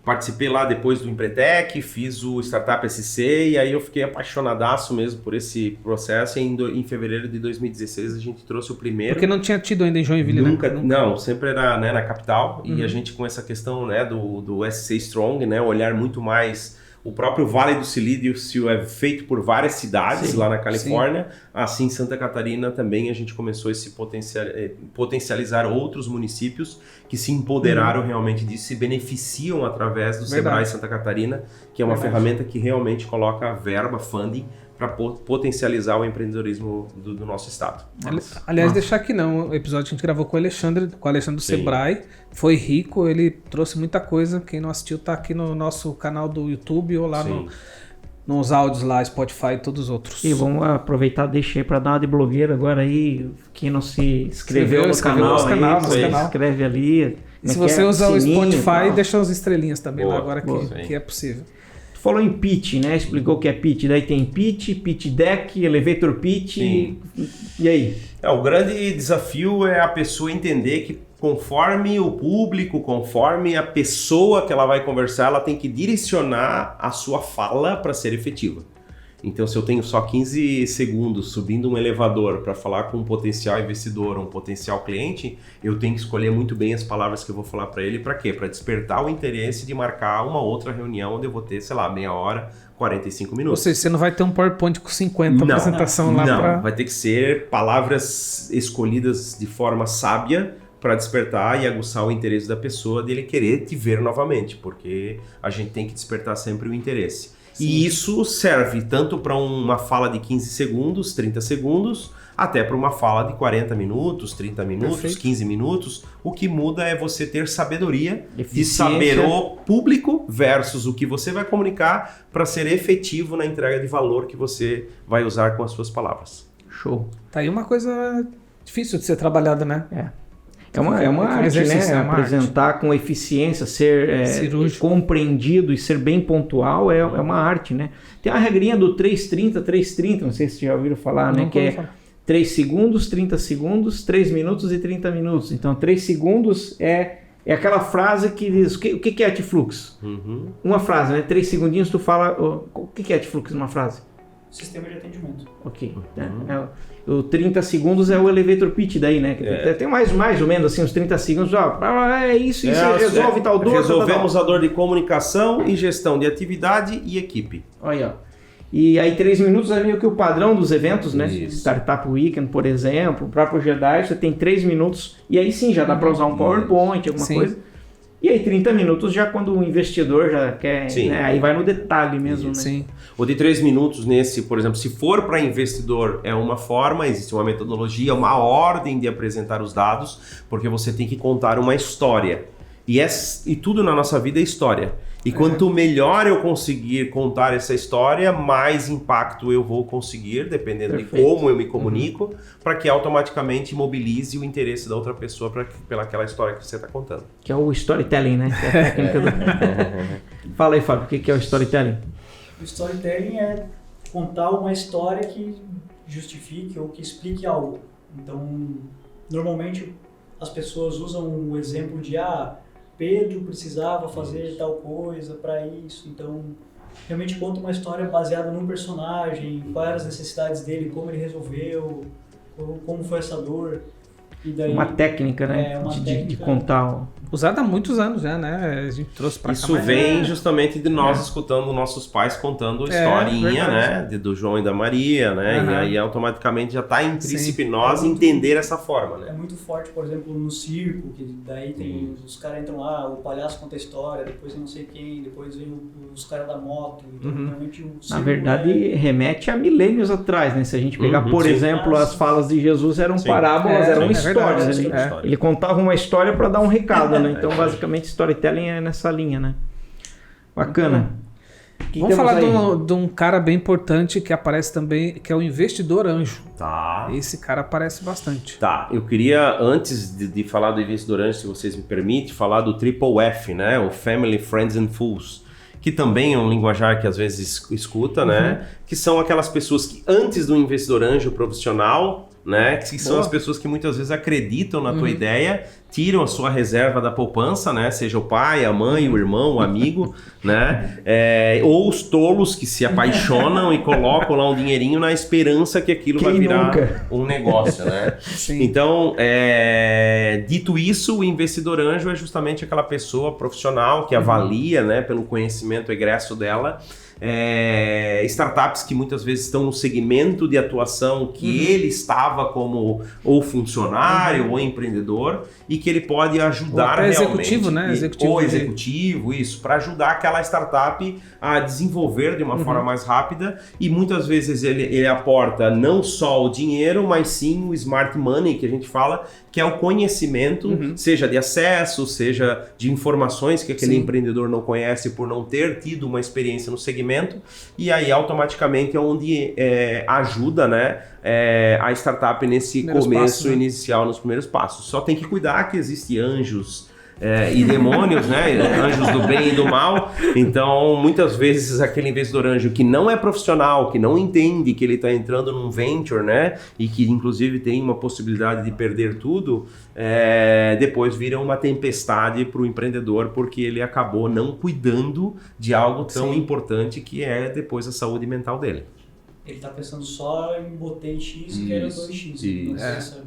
Participei lá depois do Empretec, fiz o Startup SC e aí eu fiquei apaixonadaço mesmo por esse processo. E em fevereiro de 2016 a gente trouxe o primeiro. Porque não tinha tido ainda em Joinville, Nunca, né? não, sempre era, né, na capital. E a gente com essa questão, né, do SC Strong, né, olhar muito mais. O próprio Vale do Silício é feito por várias cidades lá na Califórnia. Assim, em Santa Catarina também a gente começou a potencializar outros municípios que se empoderaram realmente disso, se beneficiam através do Sebrae Santa Catarina, que é uma ferramenta que realmente coloca verba, funding, para potencializar o empreendedorismo do nosso estado. Aliás, deixar aqui não, o episódio que a gente gravou com o Alexandre do Sebrae, foi rico, ele trouxe muita coisa, quem não assistiu tá aqui no nosso canal do YouTube ou lá nos áudios lá, Spotify e todos os outros. E vamos aproveitar, deixei aí para dar uma de blogueiro agora aí, quem não se inscreveu no canal, inscreve ali. Se você usar o Spotify, deixa as estrelinhas também lá agora que é possível. Falou em pitch, né? Explicou o que é pitch. Daí tem pitch deck, elevator pitch. E aí? O grande desafio é a pessoa entender que conforme o público, conforme a pessoa que ela vai conversar, ela tem que direcionar a sua fala para ser efetiva. Então, se eu tenho só 15 segundos subindo um elevador para falar com um potencial investidor, um potencial cliente, eu tenho que escolher muito bem as palavras que eu vou falar para ele. Para quê? Para despertar o interesse de marcar uma outra reunião onde eu vou ter, sei lá, meia hora, 45 minutos. Ou seja, você não vai ter um PowerPoint com 50 apresentação lá para... Vai ter que ser palavras escolhidas de forma sábia para despertar e aguçar o interesse da pessoa dele querer te ver novamente, porque a gente tem que despertar sempre o interesse. Sim. E isso serve tanto para uma fala de 15 segundos, 30 segundos, até para uma fala de 40 minutos, 30 minutos, Perfeito. 15 minutos. O que muda é você ter sabedoria de saber o público versus o que você vai comunicar para ser efetivo na entrega de valor que você vai usar com as suas palavras. Show. Tá aí uma coisa difícil de ser trabalhada, né? É uma arte, né? Apresentar com eficiência, ser compreendido e ser bem pontual é uma arte, né? Tem a regrinha do 3:30, não sei se vocês já ouviram falar, né? Que é 3 segundos, 30 segundos, 3 minutos e 30 minutos. Então, 3 segundos é aquela frase que diz, o que é Atiflux? Uma frase, né? 3 segundinhos tu fala, o que é Atiflux numa frase? Sistema de atendimento. Ok. O 30 segundos é o elevator pitch daí, né? Tem mais ou menos assim, uns 30 segundos. É isso, resolve tal dor. Resolvemos a dor de comunicação e gestão de atividade e equipe. Olha, e aí 3 minutos é meio que o padrão dos eventos, né? Isso. Startup Weekend, por exemplo, o próprio Jedi, você tem 3 minutos e aí sim, já dá para usar um PowerPoint, alguma coisa. E aí 30 minutos já quando o investidor já quer, né? Aí vai no detalhe mesmo, né? Sim. O de 3 minutos nesse, por exemplo, se for para investidor é uma forma, existe uma metodologia, uma ordem de apresentar os dados, porque você tem que contar uma história. E tudo na nossa vida é história. E quanto melhor eu conseguir contar essa história, mais impacto eu vou conseguir, dependendo de como eu me comunico, para que automaticamente mobilize o interesse da outra pessoa pelaquela história que você está contando. Que é o storytelling, né? Que é a técnica do... Fala aí, Fábio, o que é o storytelling? O storytelling é contar uma história que justifique ou que explique algo. Então, normalmente as pessoas usam o exemplo de Pedro precisava fazer tal coisa para isso, então realmente conta uma história baseada num personagem, quais eram as necessidades dele, como ele resolveu, como foi essa dor. E daí, uma técnica, né? De contar. Usada há muitos anos já, né? A gente trouxe pra cá. Isso vem justamente de nós escutando nossos pais contando historinha, né? Do João e da Maria, né? E aí automaticamente já está intrínseco em nós entender essa forma, né? É muito forte, por exemplo, no circo, que daí tem os caras entram lá, o palhaço conta a história, depois vem não sei quem, depois vem os caras da moto. Então, realmente o circo, na verdade, remete a milênios atrás, né? Se a gente pegar, por exemplo, as falas de Jesus eram parábolas, eram histórias. Ele contava uma história para dar um recado, né? Então, basicamente, storytelling é nessa linha, né? Bacana. Vamos falar de um cara bem importante que aparece também, que é o investidor anjo. Tá. Esse cara aparece bastante. Tá. Eu queria, antes de falar do investidor anjo, se vocês me permitem, falar do Triple F, né? O Family, Friends and Fools. Que também é um linguajar que às vezes escuta, né? Que são aquelas pessoas que antes do investidor anjo profissional né? Que são as pessoas que muitas vezes acreditam na tua ideia, tiram a sua reserva da poupança, né? Seja o pai, a mãe, o irmão, o amigo, né? Ou os tolos que se apaixonam e colocam lá um dinheirinho na esperança que aquilo vai virar um negócio, né? Então, dito isso, o investidor anjo é justamente aquela pessoa profissional que avalia, né, pelo conhecimento egresso dela, startups que muitas vezes estão no segmento de atuação que ele estava como ou funcionário ou empreendedor e que ele pode ajudar realmente. Executivo, né? Executivo, isso, para ajudar aquela startup a desenvolver de uma forma mais rápida, e muitas vezes ele aporta não só o dinheiro, mas sim o smart money que a gente fala, que é o conhecimento, seja de acesso, seja de informações que aquele empreendedor não conhece por não ter tido uma experiência no segmento, e aí automaticamente é onde ajuda, né, a startup nesse começo inicial, nos primeiros passos. Só tem que cuidar que existem anjos e demônios, né? Anjos do bem e do mal. Então, muitas vezes, aquele investidor anjo que não é profissional, que não entende que ele está entrando num venture, né? E que, inclusive, tem uma possibilidade de perder tudo, depois vira uma tempestade para o empreendedor, porque ele acabou não cuidando de algo tão importante que é depois a saúde mental dele. Ele está pensando só em botei X e quero 2X.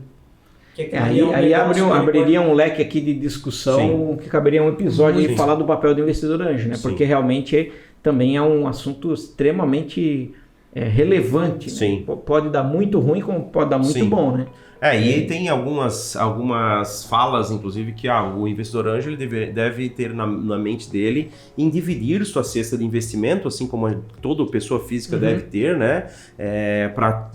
Aí abriria um leque aqui de discussão que caberia um episódio de falar do papel do investidor anjo, né? Porque realmente também é um assunto extremamente relevante. Né? Pode dar muito ruim como pode dar muito bom, né? E aí tem algumas falas, inclusive, que o investidor anjo ele deve ter na mente dele em dividir sua cesta de investimento, assim como toda pessoa física deve ter, né? Para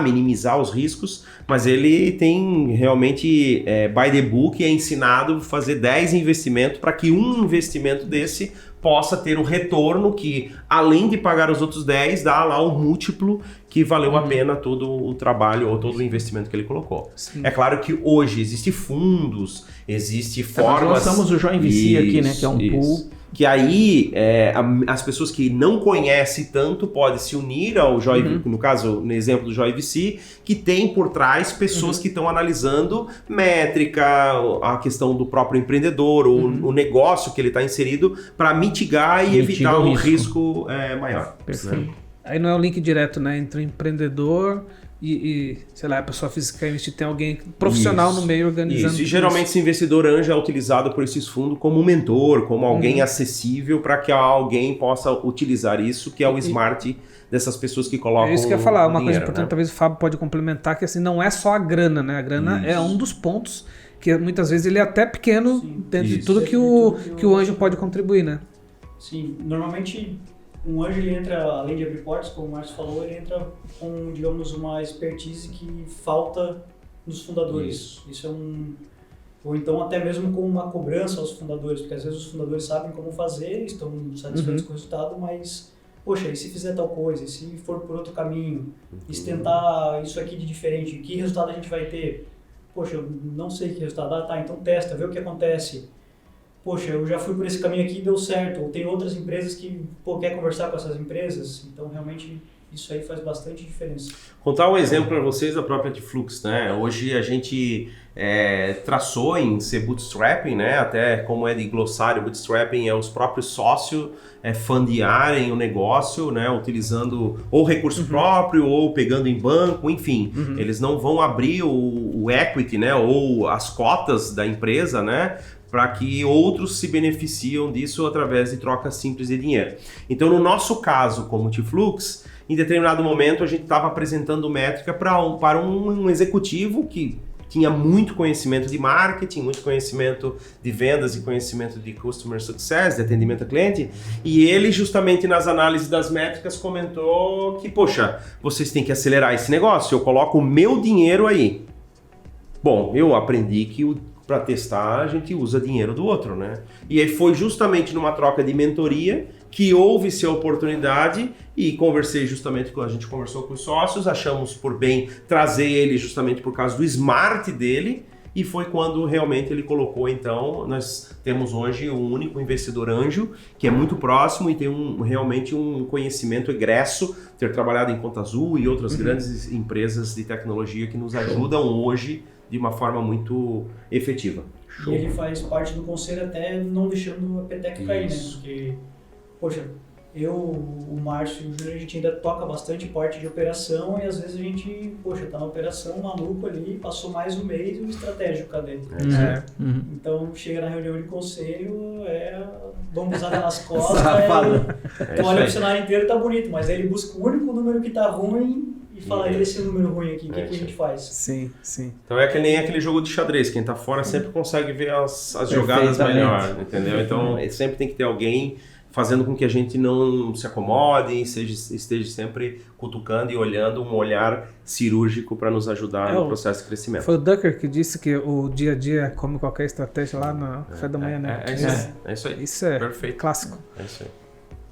minimizar os riscos, mas ele tem realmente, by the book, ensinado a fazer 10 investimentos para que um investimento desse possa ter um retorno que, além de pagar os outros 10, dá lá um múltiplo que valeu a pena todo o trabalho ou todo o investimento que ele colocou. É claro que hoje existem fundos, existe formas... Nós lançamos o Join VC aqui, né? Que é um pool... Que aí as pessoas que não conhecem tanto podem se unir ao Join, no caso, no exemplo do Join VC, que tem por trás pessoas que estão analisando métrica, a questão do próprio empreendedor, o negócio que ele está inserido, para mitigar e evitar um risco maior. Perfeito. Né? Aí não é o link direto, né, entre o empreendedor e sei lá, a pessoa física investir, tem alguém profissional no meio organizando. E geralmente esse investidor anjo é utilizado por esses fundos como um mentor, como alguém acessível para que alguém possa utilizar isso, que é o smart dessas pessoas que colocam. É isso que eu ia falar, uma coisa dinheiro, importante, né? talvez o Fábio pode complementar, que assim, não é só a grana, né? A grana é um dos pontos que muitas vezes ele é até pequeno dentro de tudo que o anjo pode contribuir, né? Sim, normalmente um anjo ele entra, além de abrir portas, como o Márcio falou, ele entra com, digamos, uma expertise que falta nos fundadores. Isso é ou então até mesmo com uma cobrança aos fundadores, porque às vezes os fundadores sabem como fazer, estão satisfeitos com o resultado, mas, poxa, e se fizer tal coisa, e se for por outro caminho, e se tentar isso aqui de diferente, que resultado a gente vai ter? Poxa, eu não sei que resultado, então testa, vê o que acontece. Poxa, eu já fui por esse caminho aqui e deu certo. Ou tem outras empresas que, quer conversar com essas empresas. Então, realmente, isso aí faz bastante diferença. Contar um exemplo para vocês da própria Atiflux, né? Hoje a gente traçou em ser bootstrapping, né? Até como é de glossário, bootstrapping é os próprios sócios fundearem o negócio, né? Utilizando ou recurso próprio ou pegando em banco, enfim. Eles não vão abrir o equity, né? Ou as cotas da empresa, né? Para que outros se beneficiam disso através de troca simples de dinheiro. Então, no nosso caso, como Atiflux, em determinado momento a gente estava apresentando métrica para um executivo que tinha muito conhecimento de marketing, muito conhecimento de vendas e conhecimento de customer success, de atendimento ao cliente, e ele justamente nas análises das métricas comentou que, poxa, vocês têm que acelerar esse negócio, eu coloco o meu dinheiro aí. Bom, eu aprendi que para testar a gente usa dinheiro do outro, né? E aí foi justamente numa troca de mentoria que houve-se a oportunidade e conversei justamente a gente conversou com os sócios, achamos por bem trazer ele justamente por causa do smart dele, e foi quando realmente ele colocou, então, nós temos hoje um único investidor anjo, que é muito próximo e tem realmente um conhecimento egresso, ter trabalhado em Conta Azul e outras grandes empresas de tecnologia que nos ajudam hoje de uma forma muito efetiva. E ele faz parte do conselho até não deixando a peteca cair, né? Porque, poxa, o Márcio e o Júnior, a gente ainda toca bastante parte de operação e às vezes a gente, poxa, tá na operação, maluco ali, passou mais um mês e o estratégico, cadê? Então, chega na reunião de conselho, bombizada nas costas, tu olha pro cenário inteiro e tá bonito, mas aí ele busca o único número que tá ruim e fala, esse número ruim aqui, o que a gente faz? Sim. Então é que nem aquele jogo de xadrez, quem tá fora sempre consegue ver as jogadas melhor, entendeu? Então sempre tem que ter alguém fazendo com que a gente não se acomode, esteja sempre cutucando e olhando, um olhar cirúrgico para nos ajudar no processo de crescimento. Foi o Ducker que disse que o dia a dia come qualquer estratégia lá no café da manhã, né? É isso aí. Isso é perfeito. Clássico. É isso aí.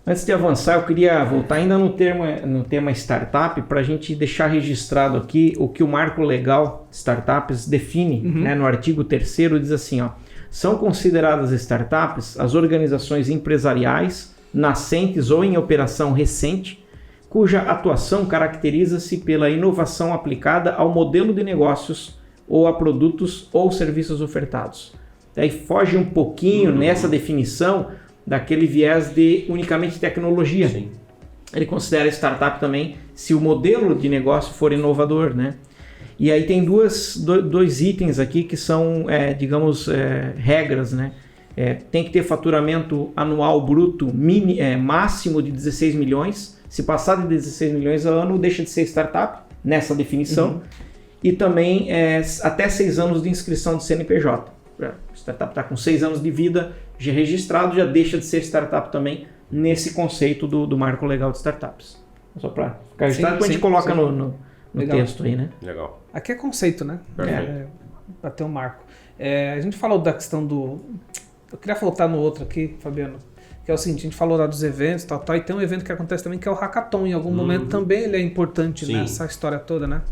Antes de avançar, eu queria voltar ainda no tema startup, para a gente deixar registrado aqui o que o Marco Legal de Startups define, né, no artigo 3º, diz assim, ó, são consideradas startups as organizações empresariais, nascentes ou em operação recente, cuja atuação caracteriza-se pela inovação aplicada ao modelo de negócios ou a produtos ou serviços ofertados. Daí foge um pouquinho nessa definição daquele viés de unicamente tecnologia. Sim. Ele considera startup também se o modelo de negócio for inovador, né? E aí tem dois itens aqui que são, regras, né? Tem que ter faturamento anual bruto máximo de 16 milhões. Se passar de 16 milhões ao ano, deixa de ser startup, nessa definição. E também até 6 anos de inscrição de CNPJ. A startup está com 6 anos de vida já registrado, já deixa de ser startup também nesse conceito do Marco Legal de Startups. Só para ficar registrado, depois a gente coloca no texto aí, né? Legal. Aqui é conceito, né? Para ter um marco. A gente falou da questão do... Eu queria voltar no outro aqui, Fabiano, que é o seguinte, a gente falou lá dos eventos, tal, e tem um evento que acontece também que é o Hackathon. Em algum momento também ele é importante nessa história toda, né?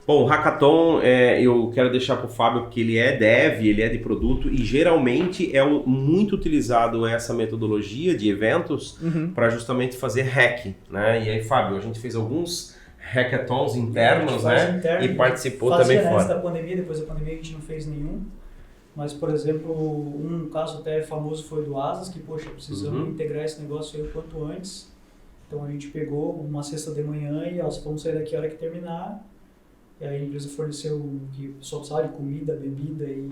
Bom, o Hackathon, eu quero deixar para o Fábio, porque ele é dev, ele é de produto e geralmente é muito utilizado essa metodologia de eventos para justamente fazer hack, né? E aí, Fábio, a gente fez alguns hackathons internos, né? E participou também fora. Antes da pandemia, depois da pandemia a gente não fez nenhum. Mas, por exemplo, um caso até famoso foi do Asas, que, poxa, precisamos integrar esse negócio aí o quanto antes. Então a gente pegou uma sexta de manhã e vamos sair daqui a hora que terminar. E aí a empresa forneceu o que o pessoal precisava de comida, bebida e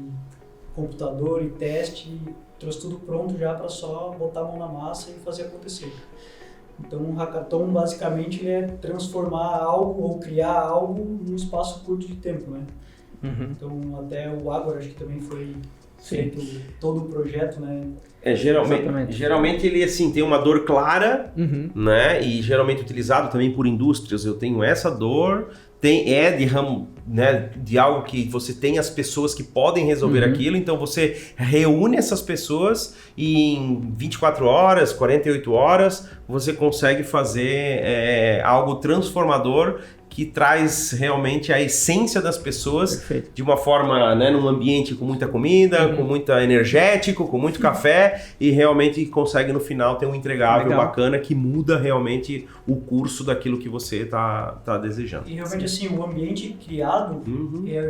computador e teste. E trouxe tudo pronto já para só botar a mão na massa e fazer acontecer. Então um hackathon basicamente é transformar algo ou criar algo num espaço curto de tempo, né? Então até o Ágora acho que também foi feito todo o projeto, né? Geralmente ele assim tem uma dor clara, né? E geralmente utilizado também por indústrias. Eu tenho essa dor, de ramo, né? De algo que você tem as pessoas que podem resolver aquilo. Então você reúne essas pessoas e em 24 horas, 48 horas você consegue fazer algo transformador que traz realmente a essência das pessoas de uma forma, né, num ambiente com muita comida, com muito energético, com muito café e realmente consegue no final ter um entregável bacana que muda realmente o curso daquilo que você tá desejando. E realmente assim, o ambiente criado,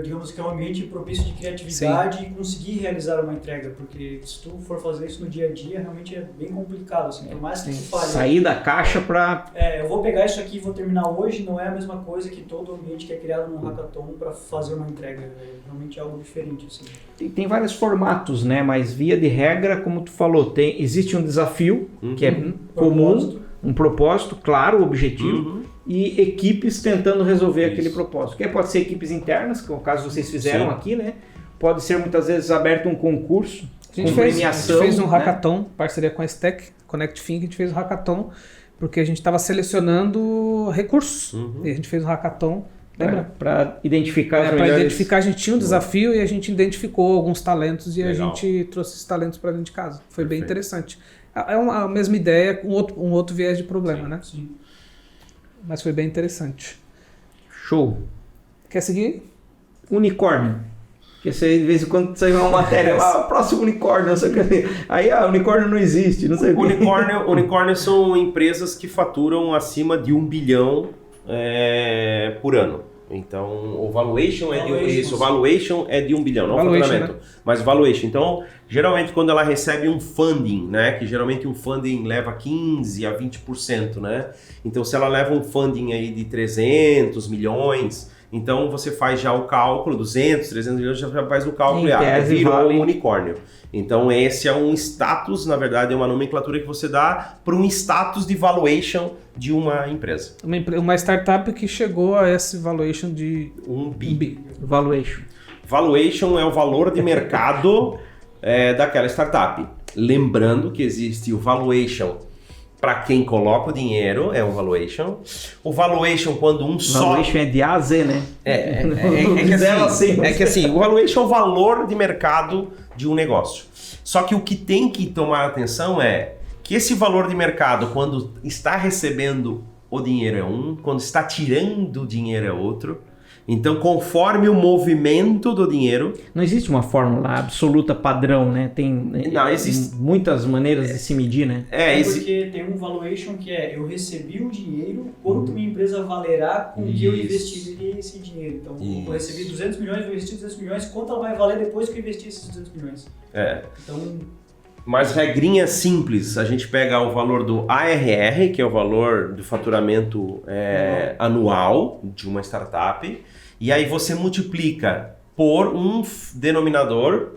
digamos que é um ambiente propício de criatividade e conseguir realizar uma entrega, porque se tu for fazer isso no dia a dia, realmente é bem complicado, assim, por mais que tu fale. Sair da caixa para... eu vou pegar isso aqui e vou terminar hoje, não é a mesma coisa que todo ambiente que é criado num hackathon para fazer uma entrega. É realmente algo diferente, assim. Tem vários formatos, né? Mas via de regra, como tu falou, existe um desafio que é comum, um propósito, claro, objetivo, e equipes tentando resolver aquele propósito. Que pode ser equipes internas, que é o caso que vocês fizeram aqui, né? Pode ser muitas vezes aberto um concurso com premiação. A gente fez um hackathon, parceria com a Stack, Connect Think, a gente fez um hackathon porque a gente estava selecionando recursos. E a gente fez um hackathon, lembra? Para identificar os melhores... Para identificar, a gente tinha um desafio e a gente identificou alguns talentos e a gente trouxe esses talentos para dentro de casa. Foi bem interessante. É a mesma ideia com um outro viés de problema, né? Sim. Mas foi bem interessante. Show. Quer seguir? Unicórnio. Porque você, de vez em quando sai uma matéria lá, próximo unicórnio, não sei o que. Aí, unicórnio não existe, não sei o que. Unicórnio são empresas que faturam acima de 1 bilhão por ano. Então, o valuation é de 1 bilhão, não o faturamento, né? Mas valuation. Então, geralmente quando ela recebe um funding, né, que geralmente um funding leva 15 a 20%, né? Então, se ela leva um funding aí de 300 milhões, então você faz já o cálculo, 200, 300 milhões, já faz o cálculo e virou um unicórnio. Então esse é um status, na verdade é uma nomenclatura que você dá para um status de valuation de uma empresa. Uma startup que chegou a esse valuation de 1 bi. Valuation. Valuation é o valor de mercado daquela startup. Lembrando que existe o valuation para quem coloca o dinheiro, é um valuation. O valuation, quando Valuation é de A a Z, né? É que assim, o valuation é o valor de mercado de um negócio. Só que o que tem que tomar atenção é que esse valor de mercado, quando está recebendo o dinheiro é um, quando está tirando o dinheiro é outro. Então, conforme o movimento do dinheiro... Não existe uma fórmula absoluta padrão, né? Existe muitas maneiras de se medir, né? Porque tem um valuation que eu recebi o dinheiro, quanto minha empresa valerá com que eu investiria esse dinheiro. Então, eu recebi 200 milhões, eu investi 200 milhões, quanto ela vai valer depois que eu investi esses 200 milhões? Então... Mas regrinha simples, a gente pega o valor do ARR, que é o valor do faturamento anual de uma startup, e aí você multiplica por um denominador,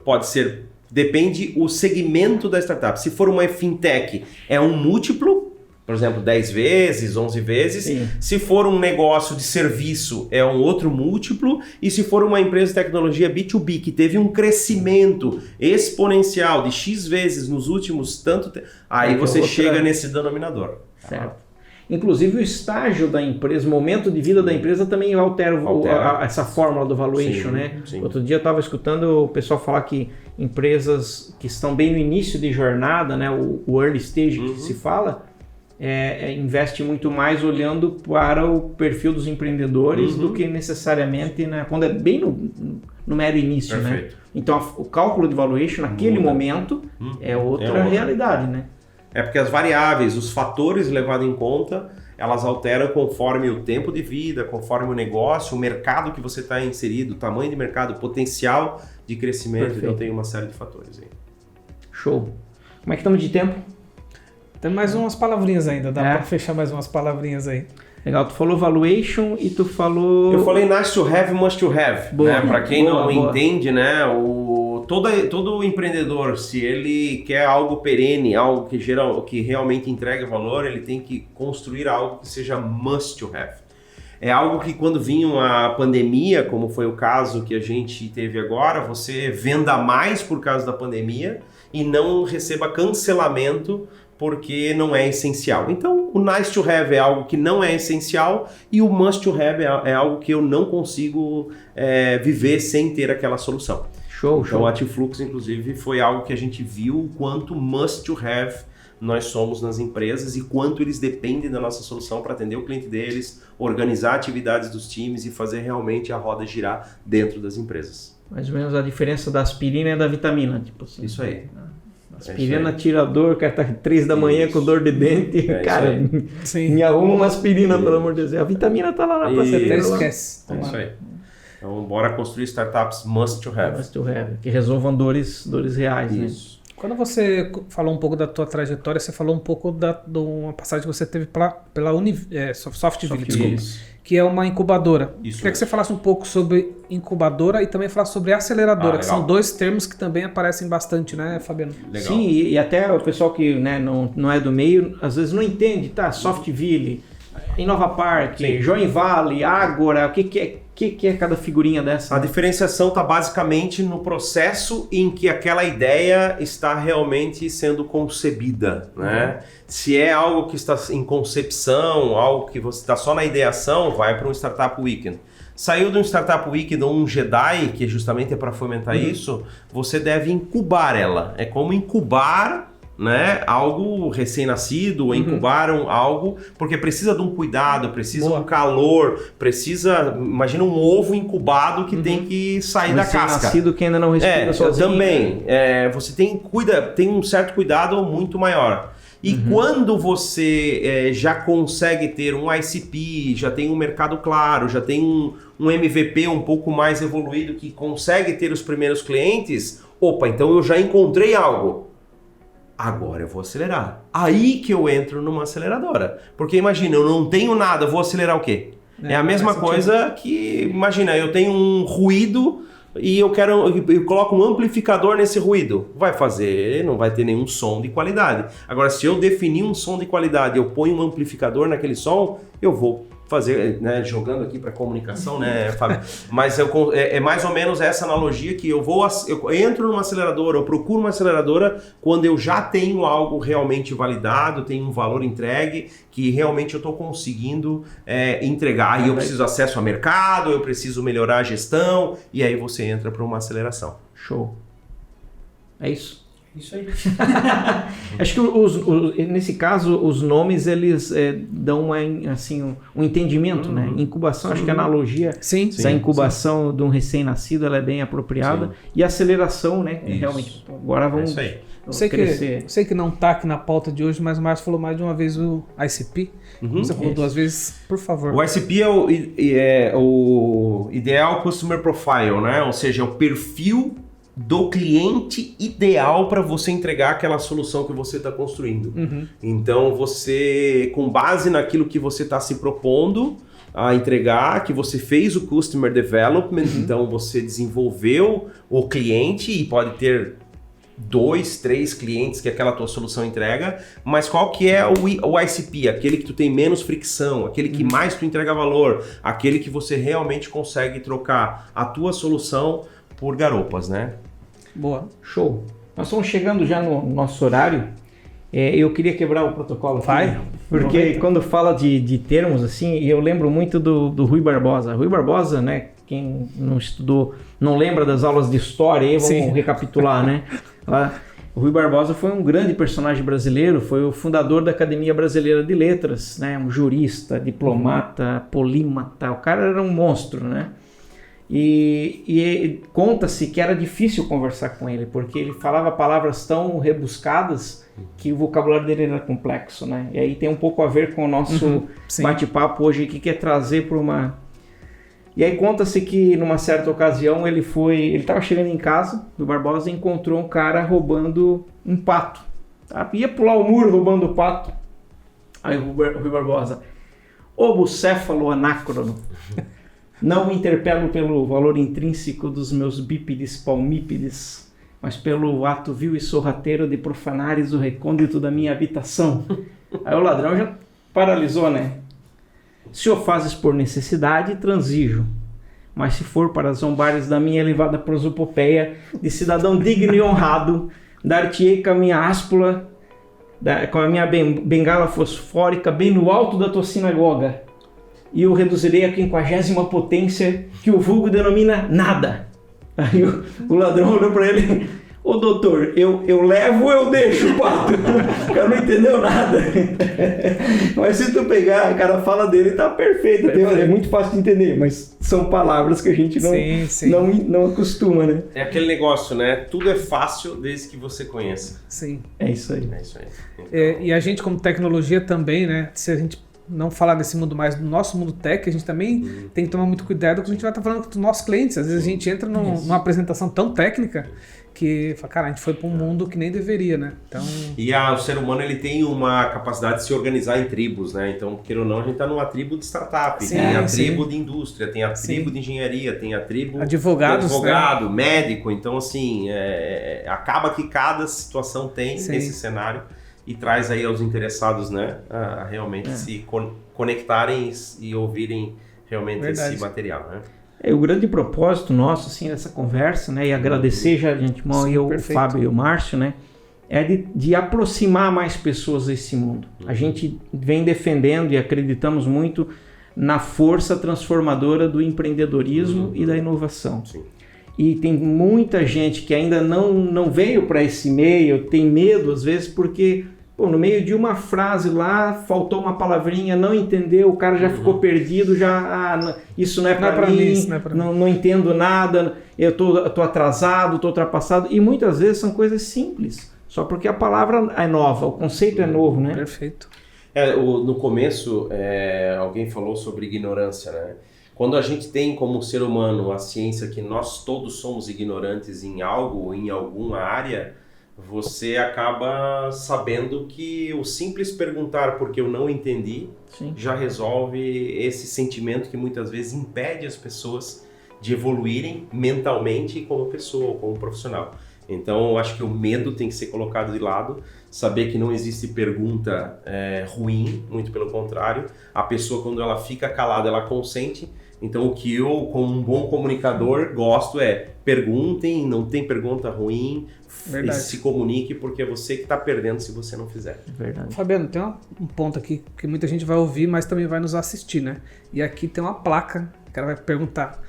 depende o segmento da startup. Se for uma fintech, é um múltiplo, por exemplo, 10 vezes, 11 vezes. Sim. Se for um negócio de serviço, é um outro múltiplo. E se for uma empresa de tecnologia B2B que teve um crescimento exponencial de X vezes nos últimos aí você chega nesse denominador. Certo. Inclusive o estágio da empresa, o momento de vida da empresa também altera. Essa fórmula do valuation, né? Sim. Outro dia eu estava escutando o pessoal falar que empresas que estão bem no início de jornada, né? O early stage que se fala... investe muito mais olhando para o perfil dos empreendedores do que necessariamente quando é bem no mero início. Perfeito. Né? Então o cálculo de valuation naquele momento é outra realidade, né? Porque as variáveis, os fatores levados em conta, elas alteram conforme o tempo de vida, conforme o negócio, o mercado que você está inserido, o tamanho de mercado, o potencial de crescimento. Perfeito. Então tem uma série de fatores aí. Show. Como é que estamos de tempo? Tem mais umas palavrinhas ainda, dá pra fechar mais umas palavrinhas aí. Legal, tu falou valuation e tu falou... Eu falei nice to have, must to have. Boa, né? Para quem boa. entende, né? Todo empreendedor, se ele quer algo perene, algo que realmente entregue valor, ele tem que construir algo que seja must to have. É algo que quando vinha a pandemia, como foi o caso que a gente teve agora, você venda mais por causa da pandemia e não receba cancelamento porque não é essencial. Então, o nice to have é algo que não é essencial e o must to have é algo que eu não consigo viver sem ter aquela solução. Então, a Atiflux, inclusive, foi algo que a gente viu o quanto must to have nós somos nas empresas e quanto eles dependem da nossa solução para atender o cliente deles, organizar atividades dos times e fazer realmente a roda girar dentro das empresas. Mais ou menos a diferença da aspirina e da vitamina. Tipo assim. Isso aí. Aspirina tira dor, o cara tá 3 da manhã com dor de dente, cara, me arruma uma aspirina, pelo amor de Deus. A vitamina tá lá na prateleira. Esquece. É isso aí. Então, bora construir startups must to have. Must to have, que resolvam dores reais, isso. Né? Quando você falou um pouco da tua trajetória, você falou um pouco de uma passagem que você teve pela Softville, desculpa, que é uma incubadora. Queria que você falasse um pouco sobre incubadora e também falasse sobre aceleradora, que são dois termos que também aparecem bastante, né, Fabiano? Legal. Sim, e até o pessoal que não é do meio, às vezes não entende, tá? Softville, Innova Park, Join Valley, Ágora, o que é cada figurinha dessa? A diferenciação está basicamente no processo em que aquela ideia está realmente sendo concebida, né? Se é algo que está em concepção, algo que você está só na ideação, vai para um Startup Weekend. Saiu de um Startup Weekend ou um Jedi, que justamente é para fomentar isso, você deve incubar ela. É como incubar né, algo recém-nascido, ou incubaram algo, porque precisa de um cuidado, precisa de um calor, imagina um ovo incubado que tem que sair da casca. Recém-nascido que ainda não respira sozinho. Também, você tem um certo cuidado muito maior. E quando você já consegue ter um ICP, já tem um mercado claro, já tem um MVP um pouco mais evoluído que consegue ter os primeiros clientes, então eu já encontrei algo. Agora eu vou acelerar. Aí que eu entro numa aceleradora. Porque imagina, eu não tenho nada, vou acelerar o quê? É a mesma coisa que, imagina, eu tenho um ruído e eu coloco um amplificador nesse ruído. Não vai ter nenhum som de qualidade. Agora, se eu definir um som de qualidade, eu ponho um amplificador naquele som, eu vou fazer, né, jogando aqui para comunicação, né, Fábio? Mas é mais ou menos essa analogia que eu entro numa aceleradora, eu procuro uma aceleradora quando eu já tenho algo realmente validado, tenho um valor entregue, que realmente eu estou conseguindo entregar. Aí eu preciso acesso a mercado, eu preciso melhorar a gestão, e aí você entra para uma aceleração. Show. É isso. Isso aí. Acho que nesse caso os nomes eles dão um entendimento, né? Incubação, acho que a analogia da incubação de um recém-nascido ela é bem apropriada. Sim. E aceleração, né? Realmente. Agora vamos crescer. Sei que não está aqui na pauta de hoje, mas o Márcio falou mais de uma vez o ICP. Você falou 2 vezes, por favor. O ICP é o Ideal Customer Profile, né? Ou seja, o perfil do cliente ideal para você entregar aquela solução que você está construindo. Então você, com base naquilo que você está se propondo a entregar, que você fez o Customer Development, então você desenvolveu o cliente e pode ter 2, 3 clientes que aquela tua solução entrega, mas qual que é o ICP? Aquele que tu tem menos fricção, aquele que mais tu entrega valor, aquele que você realmente consegue trocar a tua solução por garopas, né? Boa. Show. Nós estamos chegando já no nosso horário. Eu queria quebrar o protocolo. Vai. Porque quando fala de termos assim, eu lembro muito do Rui Barbosa. Rui Barbosa, né? Quem não estudou, não lembra das aulas de história, aí vamos recapitular, né? O Rui Barbosa foi um grande personagem brasileiro, foi o fundador da Academia Brasileira de Letras, né? Um jurista, diplomata, polímata. O cara era um monstro, né? E conta-se que era difícil conversar com ele, porque ele falava palavras tão rebuscadas que o vocabulário dele era complexo, né? E aí tem um pouco a ver com o nosso bate-papo hoje, que quer trazer para uma... E aí conta-se que numa certa ocasião ele estava chegando em casa, o Barbosa encontrou um cara roubando um pato. Tá? Ia pular o muro roubando o pato. Aí o Rui Barbosa, ô bucéfalo anacrono, não me interpelo pelo valor intrínseco dos meus bípedes palmípedes, mas pelo ato vil e sorrateiro de profanares o recôndito da minha habitação. Aí o ladrão já paralisou, né? Se o fazes por necessidade, transijo. Mas se for para zombares da minha elevada prosopopeia, de cidadão digno e honrado, dar-te-ei com a minha áspula, com a minha bengala fosfórica bem no alto da tua sinagoga, e eu reduzirei a 50ª potência que o vulgo denomina nada. Aí o ladrão olhou para ele, ô doutor, eu levo ou eu deixo o pato? O cara não entendeu nada. Mas se tu pegar, a cara fala dele tá perfeito. É muito fácil de entender, mas são palavras que a gente não acostuma, né? É aquele negócio, né? Tudo é fácil desde que você conheça. Sim. É isso aí. Então... E a gente como tecnologia também, né? Se a gente não falar desse mundo mais do nosso mundo tech, a gente também tem que tomar muito cuidado quando a gente vai estar falando com os nossos clientes. Às vezes a gente entra numa apresentação tão técnica que, cara, a gente foi para um mundo que nem deveria, né? Então... E o ser humano, ele tem uma capacidade de se organizar em tribos, né? Então, queira ou não, a gente está numa tribo de startup, tem a tribo de indústria, tem a tribo de engenharia, tem a tribo advogado, né? Médico. Então, assim, acaba que cada situação tem esse cenário e traz aí aos interessados, né, a realmente se conectarem e ouvirem realmente esse material, né? O grande propósito nosso, assim, dessa conversa, né, e agradecer já de antemão o Fábio e o Márcio, né, é de aproximar mais pessoas desse mundo. A gente vem defendendo e acreditamos muito na força transformadora do empreendedorismo e da inovação. Sim. E tem muita gente que ainda não veio para esse meio, tem medo às vezes porque no meio de uma frase lá faltou uma palavrinha, não entendeu, o cara já ficou perdido, isso não é para mim, não entendo nada, eu tô atrasado, tô ultrapassado. E muitas vezes são coisas simples, só porque a palavra é nova, o conceito é novo, né? Perfeito. No começo, alguém falou sobre ignorância, né? Quando a gente tem como ser humano a ciência que nós todos somos ignorantes em algo ou em alguma área, você acaba sabendo que o simples perguntar porque eu não entendi já resolve esse sentimento que muitas vezes impede as pessoas de evoluírem mentalmente como pessoa ou como profissional. Então, eu acho que o medo tem que ser colocado de lado, saber que não existe pergunta ruim, muito pelo contrário. A pessoa, quando ela fica calada, ela consente. Então, o que eu, como um bom comunicador, gosto perguntem, não tem pergunta ruim, se comunique, porque é você que está perdendo se você não fizer. Verdade. Fabiano, tem um ponto aqui que muita gente vai ouvir, mas também vai nos assistir, né? E aqui tem uma placa, o cara vai perguntar,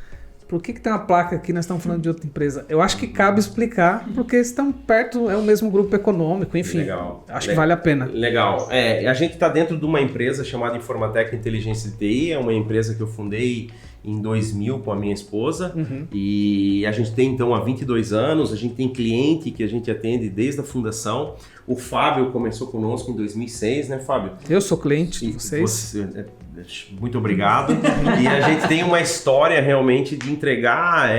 por que tem uma placa aqui, nós estamos falando de outra empresa? Eu acho que cabe explicar, porque estão perto, é o mesmo grupo econômico, enfim. Legal. Acho que vale a pena. Legal. A gente está dentro de uma empresa chamada Informatec Inteligência de TI, é uma empresa que eu fundei em 2000 com a minha esposa, e a gente tem então há 22 anos, a gente tem cliente que a gente atende desde a fundação. O Fábio começou conosco em 2006, né, Fábio? Eu sou cliente de vocês. Muito obrigado. E a gente tem uma história realmente de entregar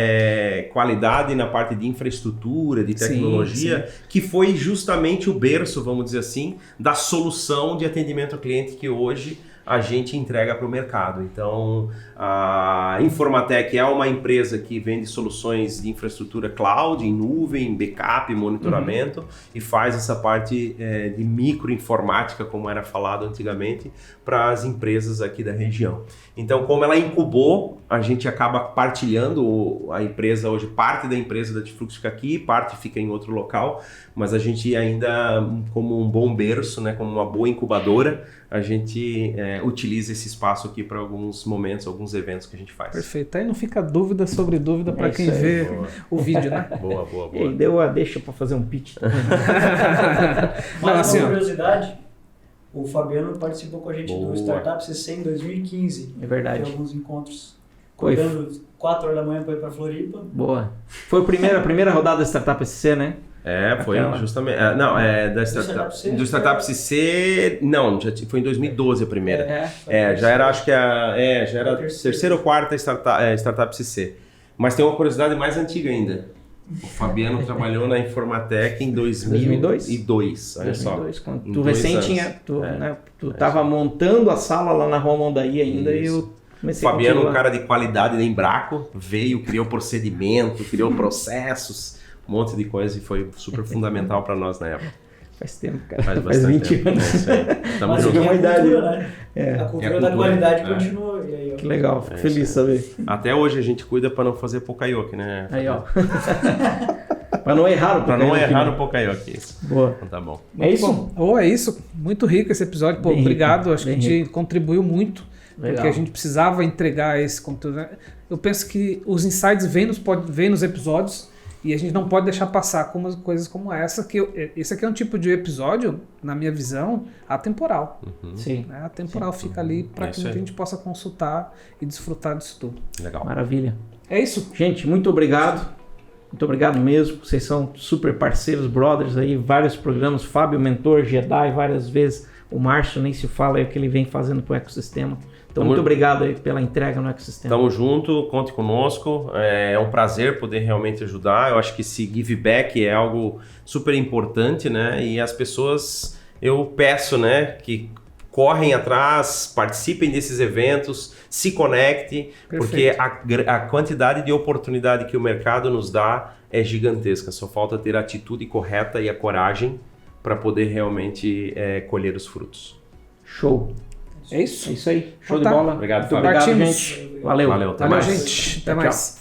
qualidade na parte de infraestrutura, de tecnologia, que foi justamente o berço, vamos dizer assim, da solução de atendimento ao cliente que hoje a gente entrega para o mercado. Então, a Informatec é uma empresa que vende soluções de infraestrutura cloud, em nuvem, backup, monitoramento, e faz essa parte de microinformática, como era falado antigamente, para as empresas aqui da região. Então, como ela incubou, a gente acaba partilhando a empresa hoje, parte da empresa da Tiflux fica aqui, parte fica em outro local, mas a gente ainda, como um bom berço, né, como uma boa incubadora, a gente utiliza esse espaço aqui para alguns momentos, alguns eventos que a gente faz. Perfeito. Aí não fica dúvida sobre dúvida para quem vê o vídeo, né? Boa. E deu a deixa para fazer um pitch. Mas uma curiosidade, o Fabiano participou com a gente do Startup CC em 2015. É verdade. Tem alguns encontros. Acordando 4 horas da manhã para ir para Floripa. Boa. Foi a primeira rodada da Startup CC, né? Foi justamente. Do Startup CC. Não, foi em 2012 a primeira. Já era, acho que já era a terceira ou quarta Startup CC. Mas tem uma curiosidade mais antiga ainda. O Fabiano trabalhou na Informatec em 2002. Olha só. Quando tu recém tinha. Tu estava montando a sala lá na Rua Mondaí ainda. Isso. E eu comecei Fabiano, um cara de qualidade da Embraco, criou procedimento, criou processos. Um monte de coisa e foi super fundamental para nós na época. Faz tempo, cara. Faz 20 anos. Estamos juntos. Uma idade, né? A cultura da qualidade continua. E aí, que legal, fico feliz de saber. Até hoje a gente cuida para não fazer Pocayoke, né? Aí, ó. Para não errar no Pocayoke. Boa. Então tá bom. É isso? É isso. Muito rico esse episódio. Pô, obrigado. Acho que a gente contribuiu muito. Legal. Porque a gente precisava entregar esse conteúdo. Né? Eu penso que os insights vêm nos episódios. E a gente não pode deixar passar coisas como essa, esse aqui é um tipo de episódio, na minha visão, atemporal. Sim. Né? Atemporal fica ali para que a gente possa consultar e desfrutar disso tudo. Legal. Maravilha. É isso. Gente, muito obrigado. Muito obrigado mesmo. Vocês são super parceiros, brothers aí, vários programas. Fábio, mentor, Jedi, várias vezes. O Márcio nem se fala aí o que ele vem fazendo para o ecossistema. Então, muito obrigado aí pela entrega no ecossistema. Tamo junto, conte conosco. É um prazer poder realmente ajudar. Eu acho que esse give back é algo super importante, né? E as pessoas, eu peço, né, que correm atrás, participem desses eventos, se conectem, porque a quantidade de oportunidade que o mercado nos dá é gigantesca. Só falta ter a atitude correta e a coragem para poder realmente colher os frutos. Show. É isso? É isso aí. Show de bola. Obrigado, Fábio. Obrigado, gente. Valeu. Até mais. Gente. Até mais.